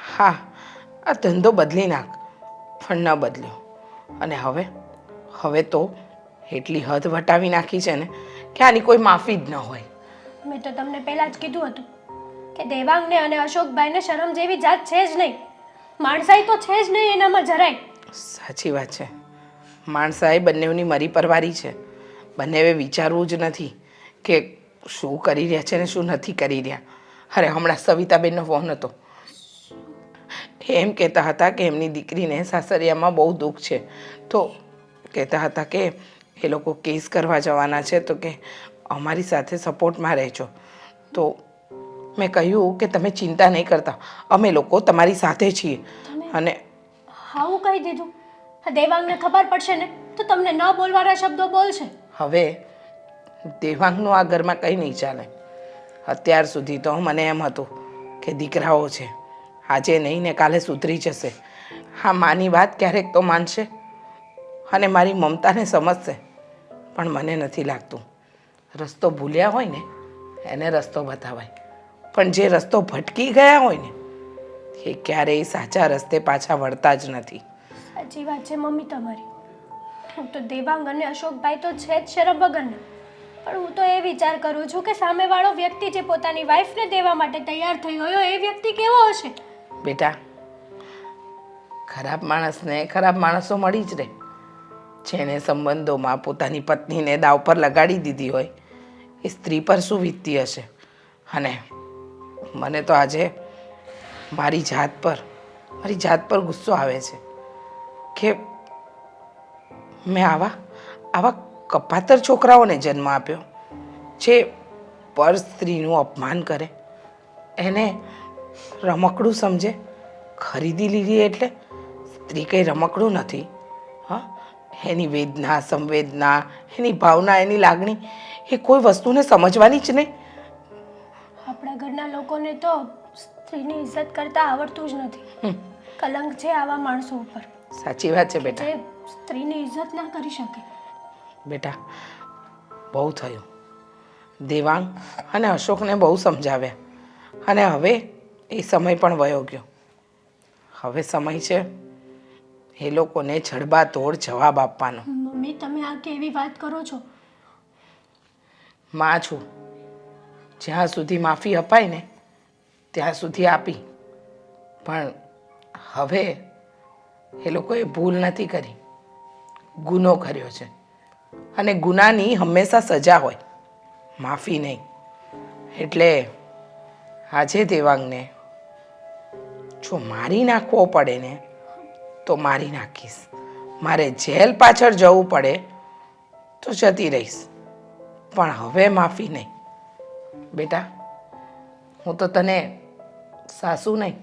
હા આ ધંધો બદલી નાખ, પણ ન બદલ્યો. અને હવે તો એટલી હદ વટાવી નાખી છે ને કે આની કોઈ માફી જ ન હોય.
મેં તો તમને પહેલાં જ કીધું હતું કે દેવાંગને અને અશોકભાઈને શરમ જેવી જાત છે જ નહીં. માણસાઈ તો છે જ નહીં એનામાં જરાય.
સાચી વાત છે, માણસાઈ બંનેની મરી પરવારી છે. બંનેવે વિચારવું જ નથી કે શું કરી રહ્યા છે ને શું નથી કરી રહ્યા. અરે હમણાં સવિતાબેનનો ફોન હતો, એમ કહેતા હતા કે એમની દીકરીને સાસરિયામાં બહુ દુઃખ છે, તો કહેતા હતા કે એ લોકો કેસ કરવા જવાના છે, તો કે અમારી સાથે સપોર્ટમાં રહેજો. તો મેં કહ્યું કે તમે ચિંતા નહીં કરતા, અમે લોકો તમારી સાથે છીએ. અને
આવું કહી દીધું? દેવાંગને ખબર પડશે ને તો તમને ન બોલવાના શબ્દો બોલશે.
હવે દેવાંગનું આ ઘરમાં કંઈ નહીં ચાલે. અત્યાર સુધી તો મને એમ હતું કે દીકરાઓ છે, આજે નહીં ને કાલે સુધરી જશે. હા માની વાત ક્યારેક તો માનશે અને મારી મમતાને સમજશે, પણ મને નથી લાગતું. રસ્તો ભૂલ્યા હોય ને એને રસ્તો બતાવાય, પણ જે રસ્તો ભટકી ગયા હોય ને એ ક્યારેય સાચા રસ્તે પાછા વળતા જ નથી.
સાચી વાત છે મમ્મી તમારી. હું તો દેવાંગ અને અશોકભાઈ તો છે જ શરમ વગરના, પણ હું તો એ વિચાર કરું છું કે સામેવાળો વ્યક્તિ જે પોતાની વાઈફને દેવા માટે તૈયાર થઈ ગયો એ વ્યક્તિ કેવો હશે?
બેટા, ખરાબ માણસને ખરાબ માણસો મળી જ રહે. જેને સંબંધોમાં પોતાની પત્નીને દાવ પર લગાડી દીધી હોય એ સ્ત્રી પર શું વીતતી હશે. અને મને તો આજે મારી જાત પર ગુસ્સો આવે છે કે મેં આવા કપાતર છોકરાઓને જન્મ આપ્યો જે પર સ્ત્રીનું અપમાન કરે, એને રમકડું સમજે. ખરીદી લીધી એટલે સ્ત્રી કંઈ રમકડું નથી. હા, એની વેદના, સંવેદના, એની ભાવના, એની લાગણી એ કોઈ વસ્તુને સમજવાની જ નહીં.
આપણા ઘરના લોકોને તો સ્ત્રીની ઇજ્જત કરતા આવડતું જ નથી. કલંક છે આવા માણસો ઉપર.
સાચી વાત છે બેટા.
જે સ્ત્રીની ઇજ્જત ના કરી શકે.
બેટા બહુ થયું. દેવાંગ અને અશોકને બહુ સમજાવ્યા અને હવે એ સમય પણ વયો ગયો. હવે સમય છે એ લોકોને જડબાતોડ જવાબ આપવાનો.
મમ્મી તમે આ કેવી વાત કરો છો?
માં છું, જ્યાં સુધી માફી અપાય ને ત્યાં સુધી આપી, પણ હવે એ લોકોએ ભૂલ નથી કરી, ગુનો કર્યો છે અને ગુનાની હંમેશા સજા હોય, માફી નહીં. એટલે આજે દેવાંગને જો મારી નાખવો પડે ને તો મારી નાખીશ. મારે જેલ પાછળ જવું પડે તો જતી રહીશ, પણ હવે માફી નહીં. બેટા, હું તો તને સાસુ નહીં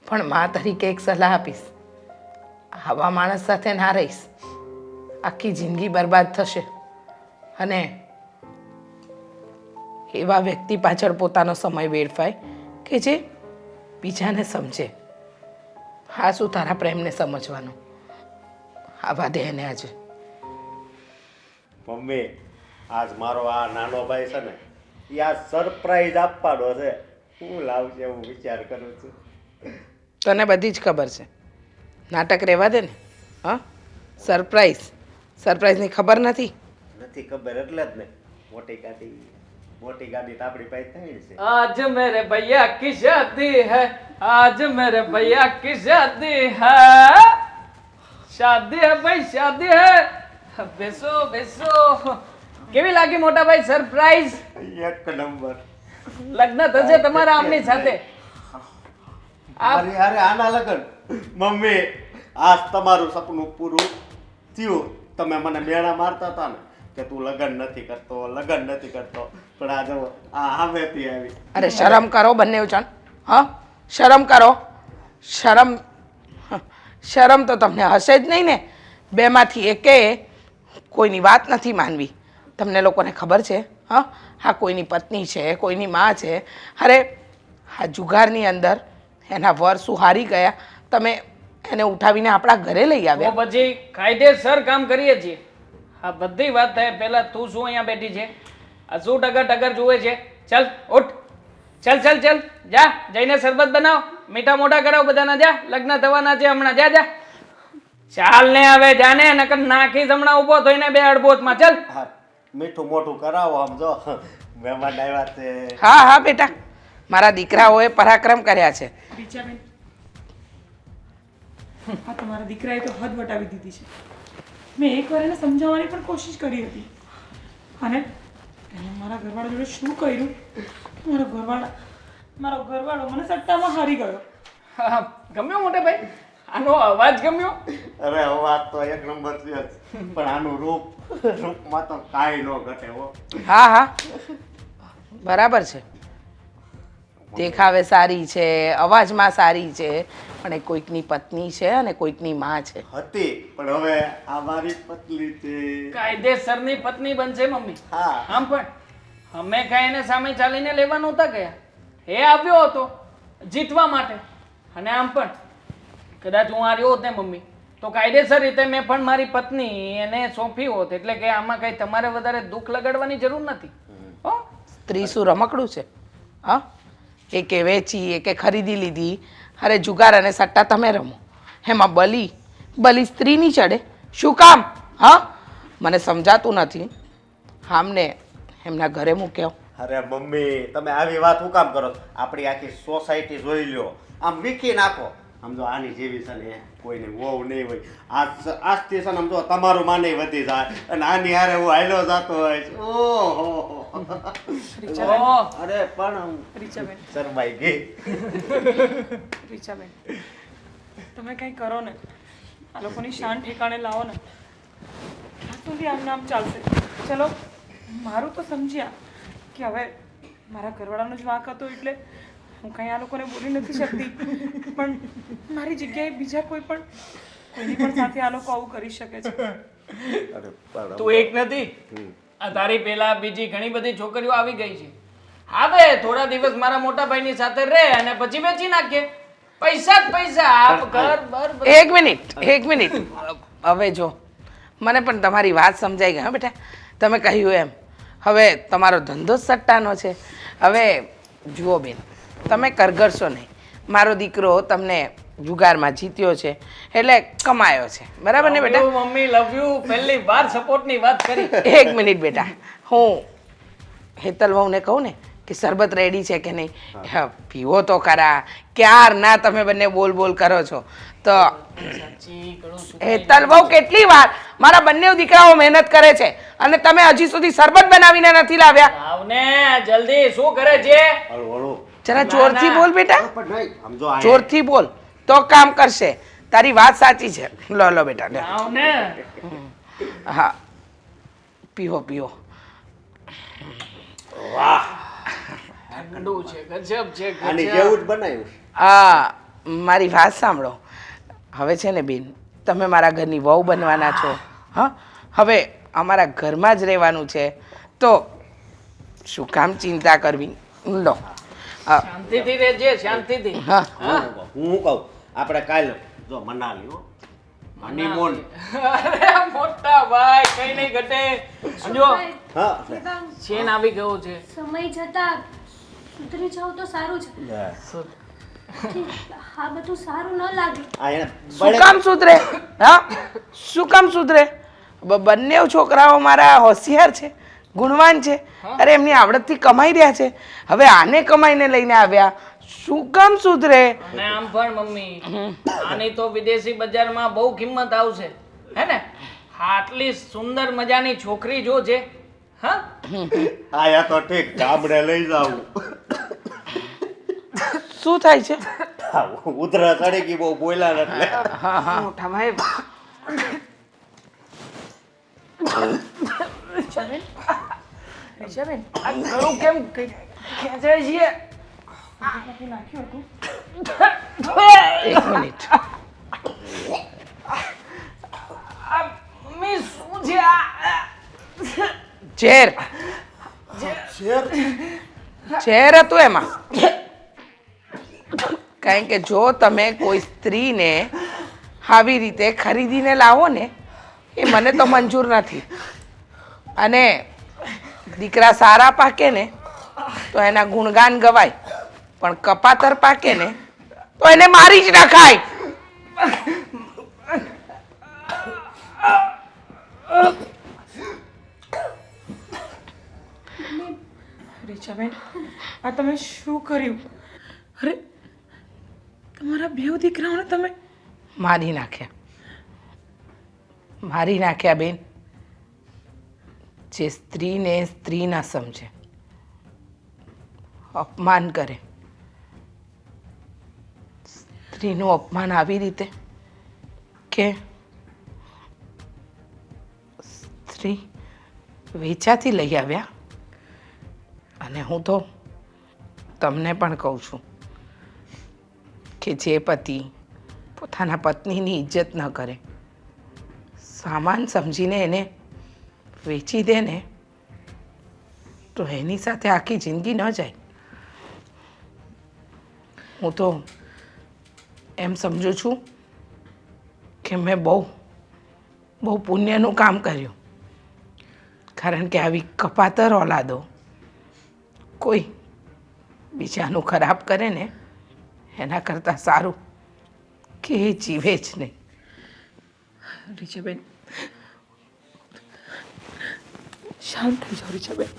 પણ મા તરીકે એક સલાહ આપીશ. આવા માણસ સાથે ના રહીશ, આખી જિંદગી બરબાદ થશે અને એવા વ્યક્તિ પાછળ પોતાનો સમય વેડફાય કે જે બીજાને સમજે. હા, શું તારા પ્રેમને સમજવાનો? આવા દે એને આજે.
મમ્મી, આજ મારો આ નાનો ભાઈ છે ને
યા સરપ્રાઈઝ આપવાનો છે. હું લાવશે હું વિચાર કરું છું.
તને બધી જ ખબર છે. નાટક રહેવા દે ને. હા, સરપ્રાઈઝની ખબર નથી.
નથી ખબર એટલે જ ને. મોટી ગાડી તો આપણી પાસે થઈ છે.
आज मेरे भैया की शादी है, आज मेरे भैया की शादी है, शादी है भाई शादी है. બેસો બેસો. કેવી લાગી મોટા ભાઈ સરપ્રાઈઝ?
એક નંબર.
લગ્ન થશે તમારા આમની સાથે.
અરે અરે આના લગન મમ્મી આજ તમારું સપનું પૂરું થયું. તમે મને મેણા મારતા હતા ને કે તું લગન નથી કરતો પણ આ જો આ સામેથી આવી.
અરે શરમ કરો બંને જણ. હા, શરમ કરો. શરમ તો તમને હશે જ નહીં ને. બેમાંથી એકે કોઈની વાત નથી માનવી. તમને લોકોને ખબર છે? હા, હા કોઈની પત્ની છે, કોઈની માં છે. અરે આ જુગારની અંદર એના વર શું હારી ગયા, તમે એને ઉઠાવીને આપણા ઘરે લઈ
તો
આવ્યા.
પછી કાયદેસર કામ કરીએ છીએ. આ બધી વાત થાય પહેલા તું શું અહીંયા બેઠી છે? આ શું ટગર જુએ છે? ચાલ ઉઠ, ચાલ ચાલ ચાલ, જા જઈને શરબત બનાવ, મીઠા મોઢા કરાવ બધાના. જા, લગ્ન થવાના છે હમણાં. જા જા ચાલ ને હવે જાને, નકર નાખી હમણાં ઊભો થઈને બે અડબોતમાં. ચાલ
હા, મીઠું મોઢું કરાવો. આમ જો મહેમાન આવ્યા છે.
હા હા બેટા, મારા દીકરાઓએ પરાક્રમ કર્યા છે.
રીચાબેન, આ તમારા દીકરાએ તો હદ વટાવી દીધી છે. મેં એકવાર એને સમજાવવાની પણ કોશિશ કરી હતી, અને એને મારા ઘરવાળા જોડે શું કર્યું, મારો ઘરવાળો મને સટ્ટામાં હારી ગયો.
હા, ગમ્યો મોટે ભાઈ? આનો અવાજ ગમ્યો?
અરે વાત તો એક નંબર છે જ. પણ આનું રૂપમાં તો કાંઈ ન ઘટે હો.
હા હા બરાબર છે. દેખાવે સારી છે, અવાજમાં સારી છે, પણ એ કોઈકની પત્ની છે અને કોઈકની માં છે.
હતી પણ હવે આ મારી પત્ની છે.
કાયદેસરની પત્ની બનશે મમ્મી.
હા.
આમ પણ અમે કાંઈ એને સામે ચાલીને લેવા નહોતા ગયા. એ આવ્યો હતો જીતવા માટે. અને આમ પણ કદાચ હું હાર્યો હોત ને મમ્મી, તો કાયદેસર રીતે મેં પણ મારી પત્ની એને સોંપી હોત. એટલે કે આમાં કઈ તમારે વધારે દુઃખ લગાડવાની જરૂર નથી. હો,
સ્ત્રી શું રમકડું છે? હા, એકે વેચી, એકે ખરીદી લીધી. અરે જુગાર અને સટ્ટા તમે રમો, એમાં બલી સ્ત્રીની ચડે શું કામ? હા, મને સમજાતું નથી. આમને એમના ઘરે મૂક્યો.
અરે મમ્મી તમે આવી વાત શું કામ કરો? આપણી આખી સોસાયટી જોઈ લ્યો, આમ વીખી નાખો. આમ જો આની જેવી છે ને કોઈને વહુ નહીં હોય. આજથી છે ને આમ જો તમારું માને વધી જાય અને આની હારે હું હાલ્યો જતો હોય. ઓહો અરે પણ
રીચાબેન,
શરમાઈ ગઈ.
રીચાબેન, તમે કંઈ કરો ને, આ લોકોની શાન ઠેકાણે લાવો ને. ક્યાં સુધી આમ નામ ચાલશે? ચલો, મારું તો સમજ્યા કે હવે મારા ઘરવાળાનો જ વાંક હતો, એટલે હું કંઈ આ લોકોને બોલી નથી શકતી. પણ મારી જગ્યાએ બીજા કોઈની પણ સાથે આ લોકો આવું કરી શકે છે.
અરે પણ
તું એક નથી, આ તારી પહેલા બીજી ઘણી બધી છોકરીઓ આવી ગઈ છે. હવે થોડા દિવસ મારા મોટા ભાઈની સાથે રહે અને પછી વેચી નાખીએ. પૈસા જ પૈસા. આપ ઘર બર
એક મિનિટ હવે જો મને પણ તમારી વાત સમજાઈ ગઈ. હા બેટા, તમે કહ્યું એમ હવે તમારો ધંધો જ સટ્ટાનો છે. હવે જુઓ બેન, તમે કરગરશો નહીં. મારો દીકરો તમને જુગારમાં જીત્યો છે એટલે કમાયો છે, બરાબર ને બેટા?
મમ્મી લવ યુ પહેલી વાર સપોર્ટની વાત કરી.
એક મિનિટ બેટા, હું હેતલ વહુને કહું ને કે શરબત રેડી છે કે નહીં, હા, પીવો તો ખરા. ક્યાર ના તમે બંને બોલ કરો છો. તો હેતલ વહુ કેટલી વાર મારા બંને દીકરાઓ મહેનત કરે છે અને તમે હજી સુધી શરબત બનાવીને નથી લાવ્યા.
આવને જલ્દી, શું કરે છે?
હળવું
જરા જોરથી બોલ બેટા,
પણ નહીં આમ જો આ
જોરથી બોલ તો કામ કરશે. તારી વાત સાચી છે. લો બેટા લે.
આવને.
હા, પીવો.
ઠંડુ છે, ગજબ છે,
આની
ગજબ.
જેવું જ બનાવ્યું.
હા, મારી વાત સાંભળો. હવે છે ને બેન, તમે મારા ઘરની વહુ બનવાના છો. હા, હવે અમારા ઘરમાં જ રહેવાનું છે, તો શું કામ ચિંતા કરવી? લો.
શાંતિથી રહેજે, શાંતિથી.
હા,
હું કહું આપણે કાલ જો મનાલી હો. હનીમૂન
અરે મોટા ભાઈ કઈ નહીં ઘટે સમજો
હા
ચેન આવી ગયો છે
સમય જતા સુધરી જાવ તો સારું છે આ બધું સારું ન લાગે
આ એને
શું કામ સુધરે? હા શું કામ સુધરે? બંને છોકરાઓ મારા હોશિયાર છે, ગુણવાન છે. અરે એમની આવડતથી કમાઈ રહ્યા છે. હવે આને કમાઈને લઈને આવ્યા, શું કામ સુધરે?
અને આમ પણ મમ્મી આની તો વિદેશી બજારમાં બહુ કિંમત આવશે હે ને આટલી સુંદર મજાની છોકરી જો છે હા
આયા તો ઠીક ગામડે લઈ જાવ
શું થાય છે?
ઉધરા ચડી ગઈ બહુ બોલ્યા એટલે
હા હા
મોટા ભાઈ આ ગળું કેમ ખેંચાય છે
એક મિનિટ.
મમ્મી શું છે આ
ઝેર ઝેર હતું એમાં. કારણ કે જો તમે કોઈ સ્ત્રીને આવી રીતે ખરીદીને લાવો ને એ મને તો મંજૂર નથી. અને દીકરા સારા પાકે ને તો એના ગુણગાન ગવાય, પણ કપાતર પાકે ને તો એને મારી જ નખાય.
રીચાબેન આ તમે શું કર્યું? અરે તમારા બેવ દીકરાઓને તમે
મારી નાખ્યા બેન. જે સ્ત્રીને સ્ત્રી ના સમજે, અપમાન કરે, સ્ત્રીનું અપમાન આવી રીતે કે સ્ત્રી વેચાથી લઈ આવ્યા. અને હું તો તમને પણ કહું છું કે જે પતિ પોતાના પત્નીની ઇજ્જત ન કરે, સામાન સમજીને એને વેચી દે ને તો એની સાથે આખી જિંદગી ન જાય. હું તો એમ સમજું છું કે મેં બહુ પુણ્યનું કામ કર્યું. કારણ કે આવી કપાતર ઓલાદો કોઈ બીજાનું ખરાબ કરે ને એના કરતાં સારું કે એ જીવે જ નહીં.
રીચાબેન શાંત થઈ જાઓ રીચાબેન.